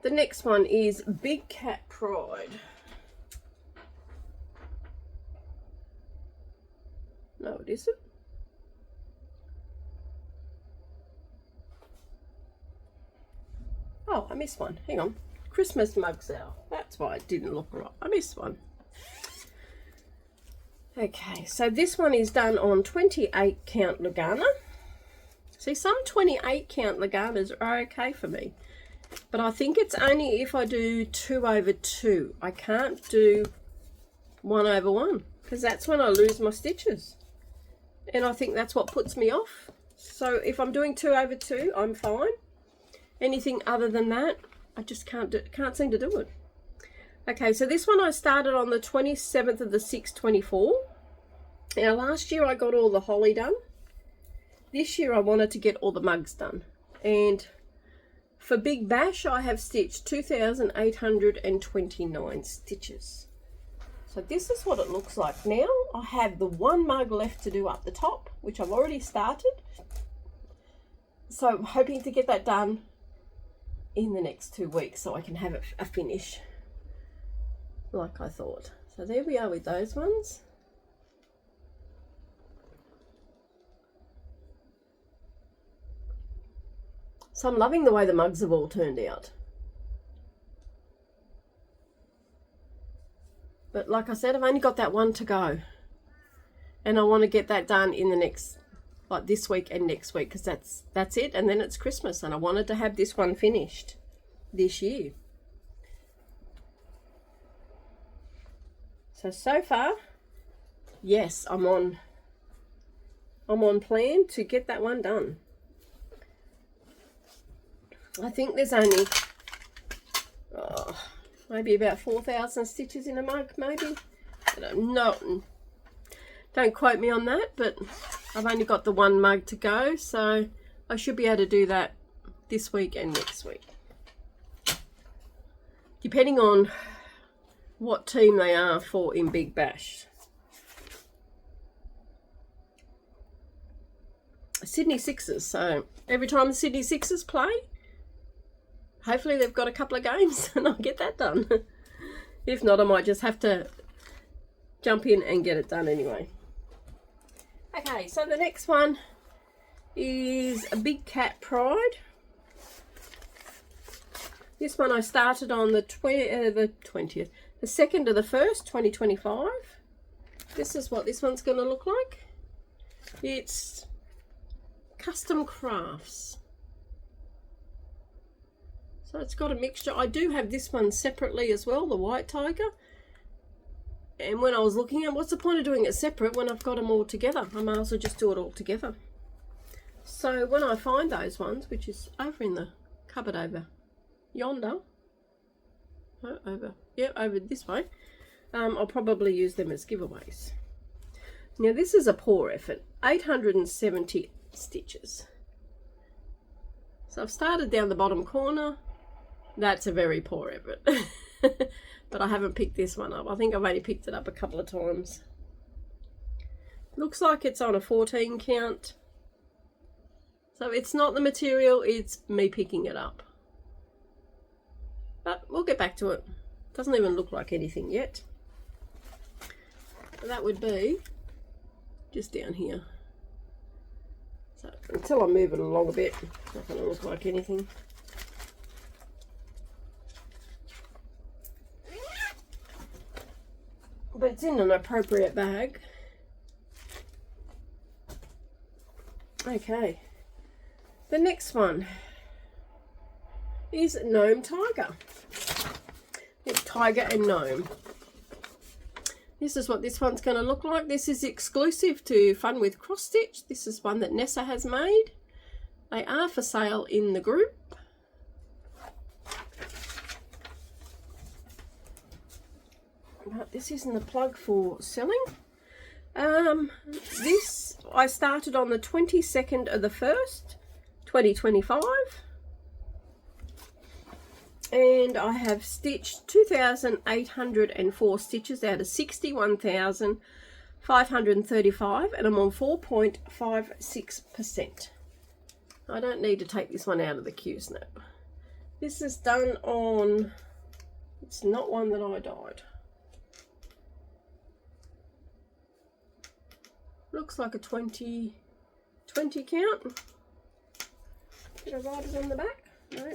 the next one is Big Cat Pride. No, it isn't. Oh, I missed one. Hang on. Christmas mug sale. That's why it didn't look right. I missed one. Okay, so this one is done on 28 count Lugana. See, some 28 count Luganas are okay for me, but I think it's only if I do 2 over 2. I can't do 1 over 1 because that's when I lose my stitches, and I think that's what puts me off. So if I'm doing 2 over 2, I'm fine. Anything other than that, I just can't seem to do it. Okay, so this one I started on the 27th of the 6th, 24. Now last year I got all the holly done. This year I wanted to get all the mugs done. And for Big Bash I have stitched 2,829 stitches. So this is what it looks like now. I have the 1 mug left to do up the top, which I've already started. So I'm hoping to get that done in the next 2 weeks so I can have it a finish like I thought. So there we are with those ones. So I'm loving the way the mugs have all turned out. But like I said, I've only got that one to go. And I want to get that done in the next, like this week and next week, because that's it. And then it's Christmas and I wanted to have this one finished this year. So far, yes, I'm on plan to get that one done. I think there's only maybe about 4,000 stitches in a mug, maybe. Don't quote me on that, but I've only got the 1 mug to go, so I should be able to do that this week and next week, depending on what team they are for in Big Bash. Sydney Sixers, so every time the Sydney Sixers play, hopefully they've got a couple of games and I'll get that done. If not, I might just have to jump in and get it done anyway. Okay, so the next one is a Big Cat Pride. This one I started on the 20th, the 2nd of the 1st, 2025. This is what this one's going to look like. It's Custom Crafts. So it's got a mixture. I do have this one separately as well, the White Tiger. And when I was looking at what's the point of doing it separate when I've got them all together? I may as well just do it all together. So when I find those ones, which is over in the cupboard over yonder, over this way, I'll probably use them as giveaways. Now this is a poor effort, 870 stitches. So I've started down the bottom corner. That's a very poor effort. But I haven't picked this one up. I think I've only picked it up a couple of times. Looks like it's on a 14 count. So it's not the material, it's me picking it up. But we'll get back to it. Doesn't even look like anything yet. That would be just down here. So until I move it along a bit, it's not going to look like anything. But it's in an appropriate bag. Okay, the next one is Gnome Tiger. It's Tiger and Gnome. This is what this one's going to look like. This is exclusive to Fun with Cross Stitch. This is one that Nessa has made. They are for sale in the group. But this isn't the plug for selling. This I started on the 22nd of the 1st, 2025. And I have stitched 2,804 stitches out of 61,535, and I'm on 4.56%. I don't need to take this one out of the Q-snap. This is done on, it's not one that I dyed. Looks like a 20 count. Did I write it on the back? No.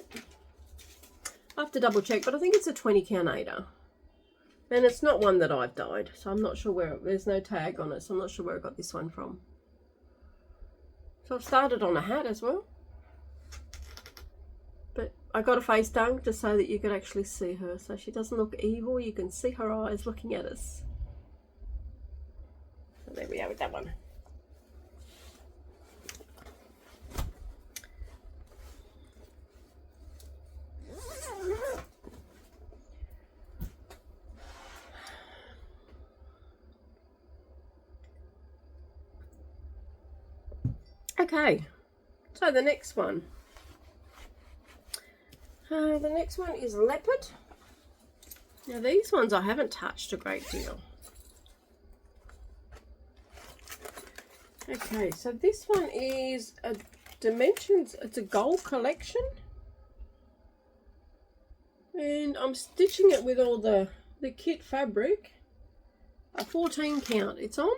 I have to double check, but I think it's a 20 count Aida. And it's not one that I've dyed, so I'm not sure where, there's no tag on it, so I'm not sure where I got this one from. So I've started on a hat as well. But I got a face done just so that you could actually see her. So she doesn't look evil, you can see her eyes looking at us. So there we are with that one. Okay, so the next one. The next one is Leopard. Now these ones I haven't touched a great deal. Okay, so this one is a Dimensions, it's a gold collection. And I'm stitching it with all the kit fabric. A 14 count it's on.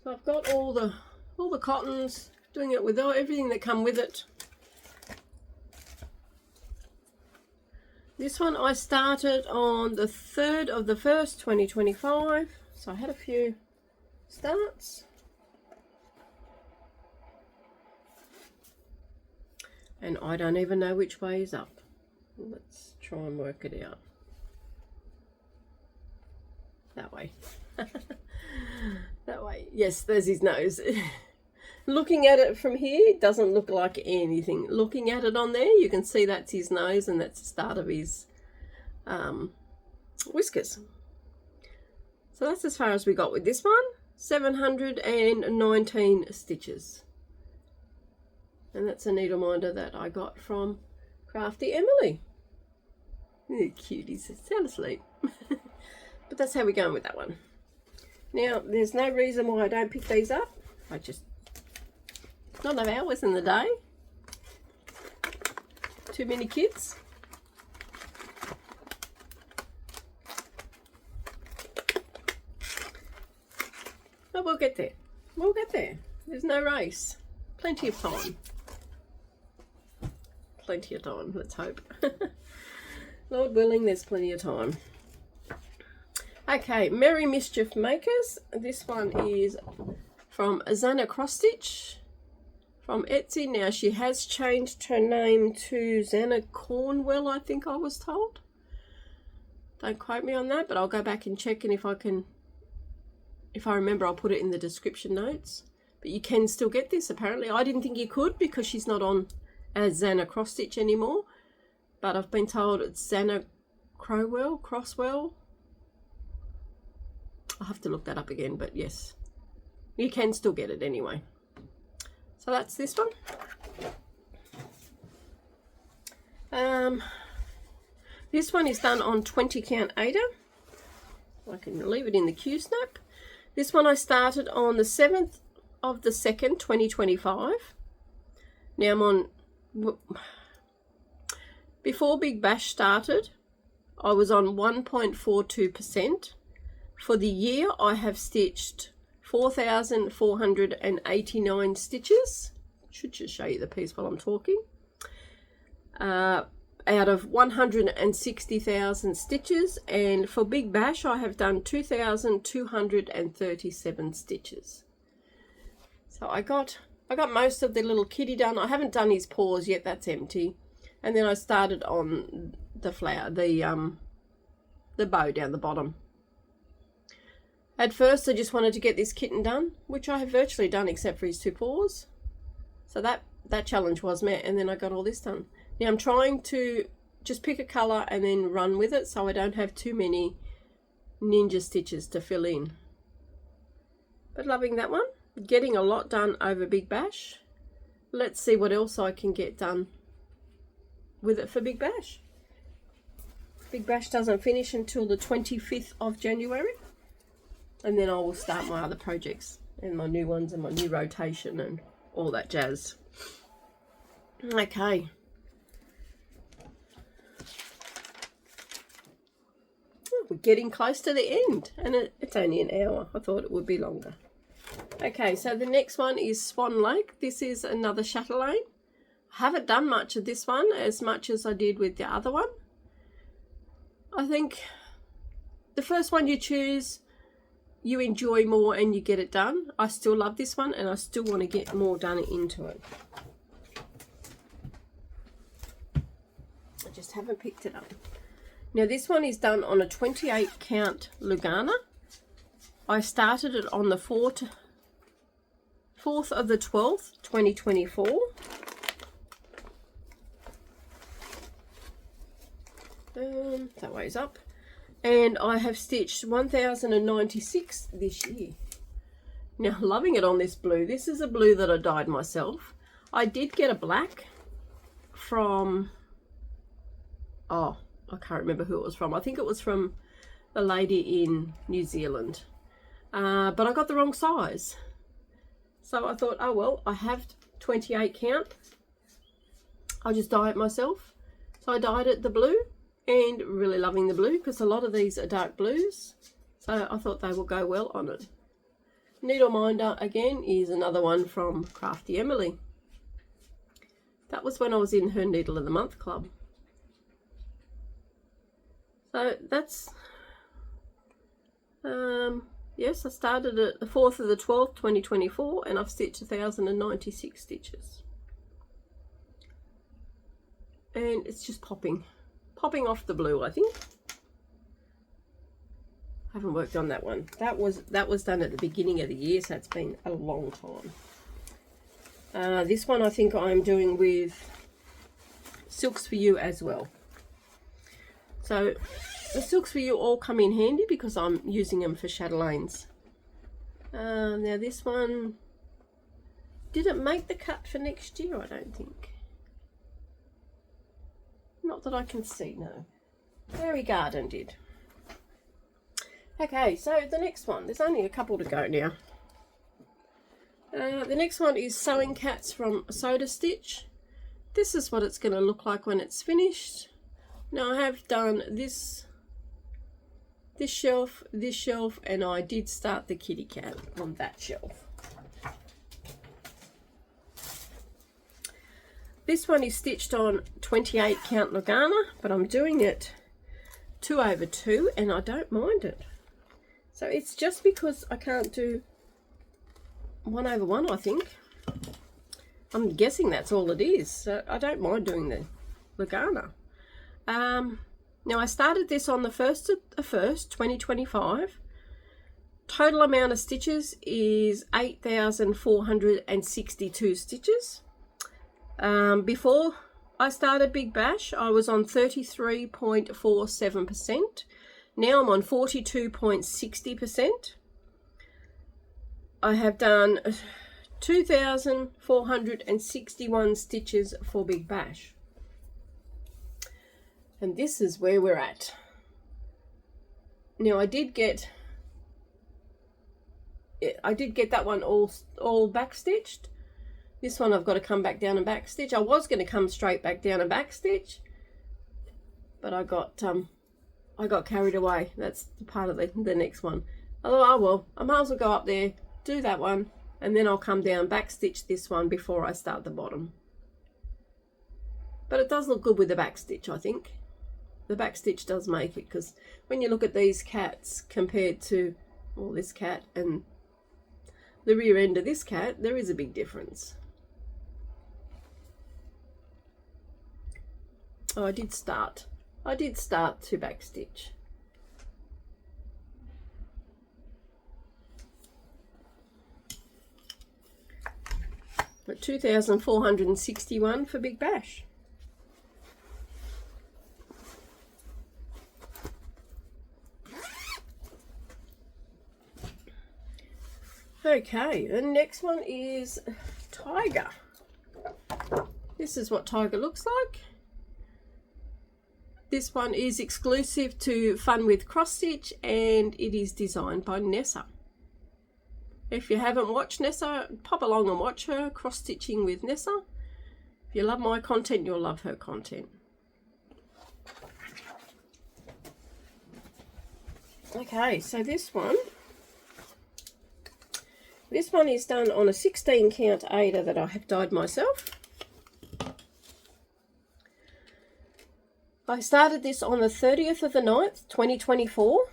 So I've got all the cottons, doing it with everything that come with it. This one I started on the 3rd of the 1st, 2025. So I had a few starts. And I don't even know which way is up. Let's try and work it out. That way. That way. Yes, there's his nose. Looking at it from here, it doesn't look like anything. Looking at it on there, you can see that's his nose and that's the start of his whiskers. So that's as far as we got with this one. 719 stitches. And that's a needle minder that I got from Crafty Emily. Cuties, sound asleep. But that's how we're going with that one. Now, there's no reason why I don't pick these up. I just, not enough hours in the day. Too many kids. But we'll get there. We'll get there. There's no race. Plenty of time. Plenty of time, let's hope. Lord willing, there's plenty of time. Okay, Merry Mischief Makers. This one is from Zana Cross Stitch from Etsy. Now she has changed her name to Zana Cornwell, I think I was told. Don't quote me on that, but I'll go back and check, and if I remember, I'll put it in the description notes. But you can still get this, apparently. I didn't think you could because she's not on as Zana Cross Stitch anymore. But I've been told it's Zana Crosswell. I'll have to look that up again, but yes, you can still get it anyway. So that's this one. This one is done on 20 count Aida. I can leave it in the Q-snap. This one I started on the 7th of the 2nd, 2025. Now I'm on, before Big Bash started, I was on 1.42%. For the year, I have stitched 4,489 stitches. Should just show you the piece while I'm talking. Out of 160,000 stitches, and for Big Bash, I have done 2,237 stitches. So I got most of the little kitty done. I haven't done his paws yet, that's empty. And then I started on the flower, the bow down the bottom. At first I just wanted to get this kitten done, which I have virtually done except for his 2 paws. So that challenge was met, and then I got all this done. Now I'm trying to just pick a colour and then run with it so I don't have too many ninja stitches to fill in. But loving that one. Getting a lot done over Big Bash. Let's see what else I can get done with it for Big Bash. Big Bash doesn't finish until the 25th of January. And then I will start my other projects and my new ones and my new rotation and all that jazz. Okay. We're getting close to the end, and it's only an hour. I thought it would be longer. Okay, so the next one is Swan Lake. This is another chatelaine. I haven't done much of this one as much as I did with the other one. I think the first one you choose, you enjoy more and you get it done. I still love this one and I still want to get more done into it. I just haven't picked it up. Now this one is done on a 28 count Lugana. I started it on the 4th of the 12th, 2024. That weighs up. And I have stitched 1096 this year. Now loving it on this blue. This is a blue that I dyed myself. I did get a black from, oh, I can't remember who it was from. I think it was from a lady in New Zealand. But I got the wrong size. So I thought, oh well, I have 28 count. I'll just dye it myself. So I dyed it the blue, and really loving the blue because a lot of these are dark blues. So I thought they will go well on it. Needle Minder again is another one from Crafty Emily. That was when I was in her Needle of the Month club. So that's, yes, I started at the 4th of the 12th, 2024, and I've stitched 1096 stitches. And it's just popping off the blue, I think. I haven't worked on that one. That was done at the beginning of the year, so it's been a long time. This one I think I'm doing with Silks for You as well. So the Silks for You all come in handy because I'm using them for chatelaines. Now this one didn't make the cut for next year, I don't think. Not that I can see, no. Fairy Garden did. Okay, so the next one. There's only a couple to go now. The next one is Sewing Cats from Soda Stitch. This is what it's going to look like when it's finished. Now I have done this shelf, and I did start the kitty cat on that shelf. This one is stitched on 28 count Lugana, but I'm doing it 2/2 and I don't mind it. So it's just because I can't do 1/1, I think. I'm guessing that's all it is. So I don't mind doing the Lugana. Now I started this on the 1st of the 1st, 2025. Total amount of stitches is 8,462 stitches. Before I started Big Bash, I was on 33.47%. Now I'm on 42.60%. I have done 2,461 stitches for Big Bash. And this is where we're at. Now I did get that one all back stitched. This one I've got to come back down and back stitch. I was going to come straight back down and back stitch, but I got carried away. That's the part of the next one. Oh well, I might as well go up there, do that one, and then I'll come down, back stitch this one before I start the bottom. But it does look good with the back stitch, I think. The back stitch does make it, because when you look at these cats compared to, well, this cat and the rear end of this cat, there is a big difference. Oh, I did start to backstitch. But 2,461 for Big Bash. Okay, the next one is Tiger. This is what Tiger looks like. This one is exclusive to Fun with Cross Stitch, and it is designed by Nessa. If you haven't watched Nessa, pop along and watch her cross stitching with Nessa. If you love my content, you'll love her content. Okay, so this one is done on a 16 count Aida that I have dyed myself. I started this on the 30th of the 9th, 2024.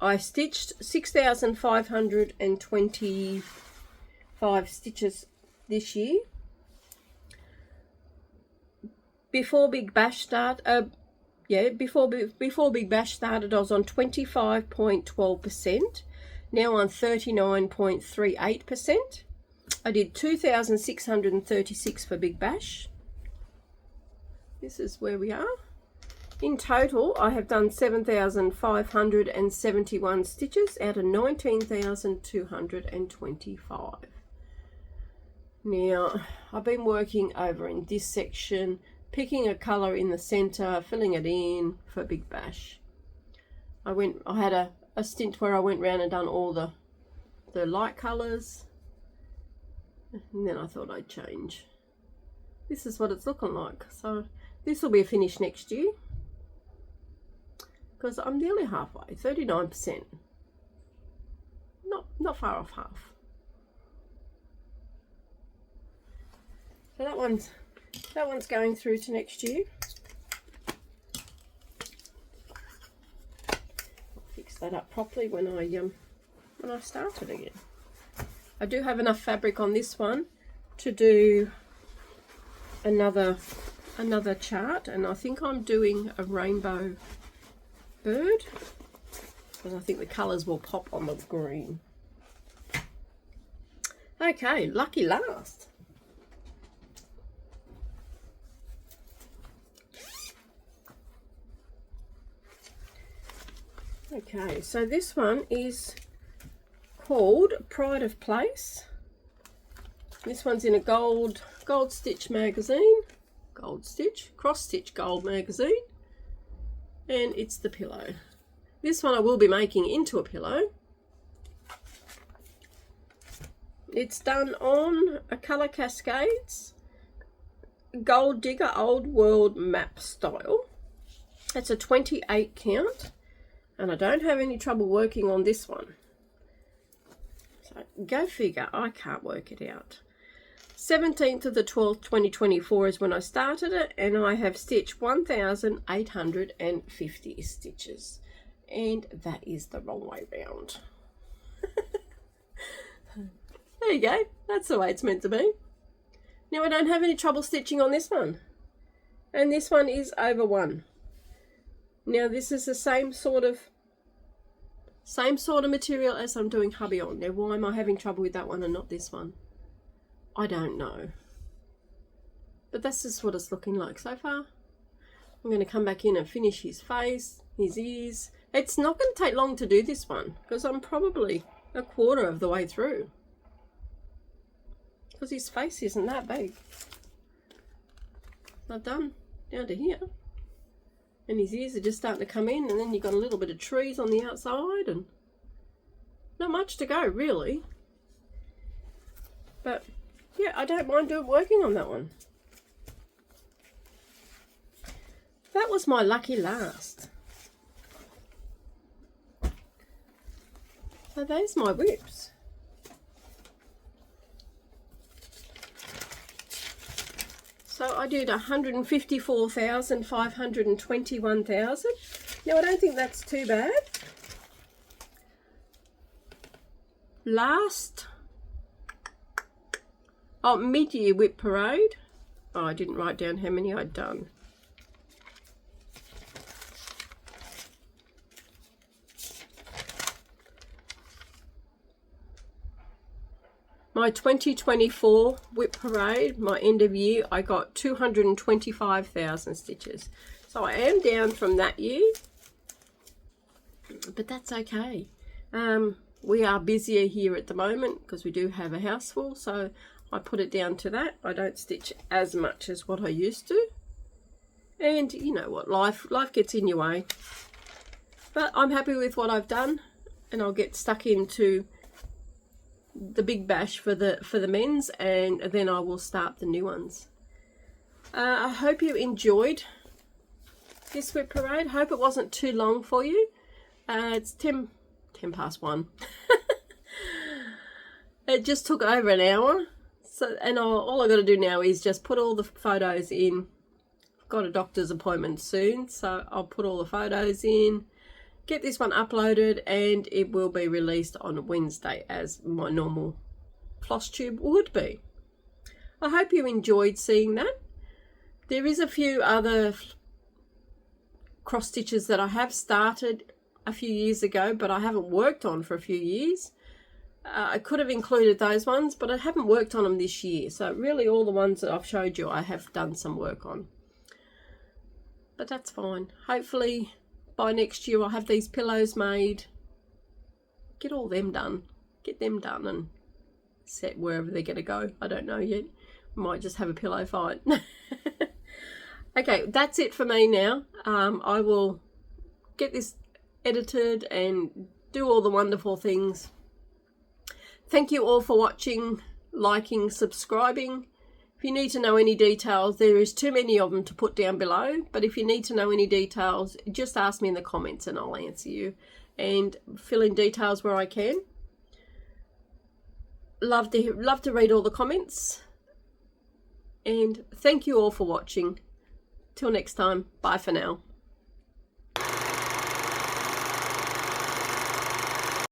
I stitched 6,525 stitches this year. Before Big Bash started, before Big Bash started, I was on 25.12%. Now on 39.38%. I did 2,636 for Big Bash. This is where we are. In total, I have done 7,571 stitches out of 19,225. Now, I've been working over in this section, picking a colour in the centre, filling it in for Big Bash. I had a stint where I went round and done all the light colours, and then I thought I'd change. This is what it's looking like. So this will be a finish next year, because I'm nearly halfway, 39%. Not far off half. So that one's going through to next year. I'll fix that up properly when I start it again. I do have enough fabric on this one to do another chart, and I think I'm doing a rainbow bird, because I think the colours will pop on the green. Okay, lucky last. Okay, so this one is called Pride of Place. This one's in a gold stitch magazine, cross stitch gold magazine, and it's the pillow. This one I will be making into a pillow. It's done on a Colour Cascades Gold Digger Old World map style. It's a 28 count, and I don't have any trouble working on this one. So go figure, I can't work it out. 17th of the 12th, 2024 is when I started it, and I have stitched 1,850 stitches, and that is the wrong way round. There you go, that's the way it's meant to be. Now I don't have any trouble stitching on this one, and this one is over 1. Now this is the same sort of material as I'm doing hubby on. Now why am I having trouble with that one and not this one? I don't know. But that's just what it's looking like so far. I'm going to come back in and finish his face, his ears. It's not going to take long to do this one, because I'm probably a quarter of the way through. Because his face isn't that big. I've done down to here. And his ears are just starting to come in, and then you've got a little bit of trees on the outside, and not much to go really. But yeah, I don't mind working on that one. That was my lucky last. So there's my whips. So I did 154,521,000. Now I don't think that's too bad. Mid-year whip parade. Oh, I didn't write down how many I'd done. My 2024 whip parade, my end of year, I got 225,000 stitches. So I am down from that year, but that's okay. We are busier here at the moment because we do have a house full, so I put it down to that. I don't stitch as much as what I used to. And you know what, life gets in your way. But I'm happy with what I've done, and I'll get stuck into the big bash for the men's, and then I will start the new ones. I hope you enjoyed this whip parade. Hope it wasn't too long for you. It's 10 past 1. It just took over an hour. So, and all I got to do now is just put all the photos in. I've got a doctor's appointment soon, so I'll put all the photos in, get this one uploaded, and it will be released on Wednesday as my normal floss tube would be. I hope you enjoyed seeing that. There is a few other cross stitches that I have started a few years ago, but I haven't worked on for a few years. I could have included those ones, but I haven't worked on them this year. So really all the ones that I've showed you, I have done some work on. But that's fine. Hopefully by next year I'll have these pillows made. Get all them done. Get them done and set wherever they're going to go. I don't know yet. We might just have a pillow fight. Okay, that's it for me now. I will get this edited and do all the wonderful things. Thank you all for watching, liking, subscribing. If you need to know any details, there is too many of them to put down below, but if you need to know any details, just ask me in the comments and I'll answer you and fill in details where I can. Love to read all the comments, and thank you all for watching. Till next time, bye for now.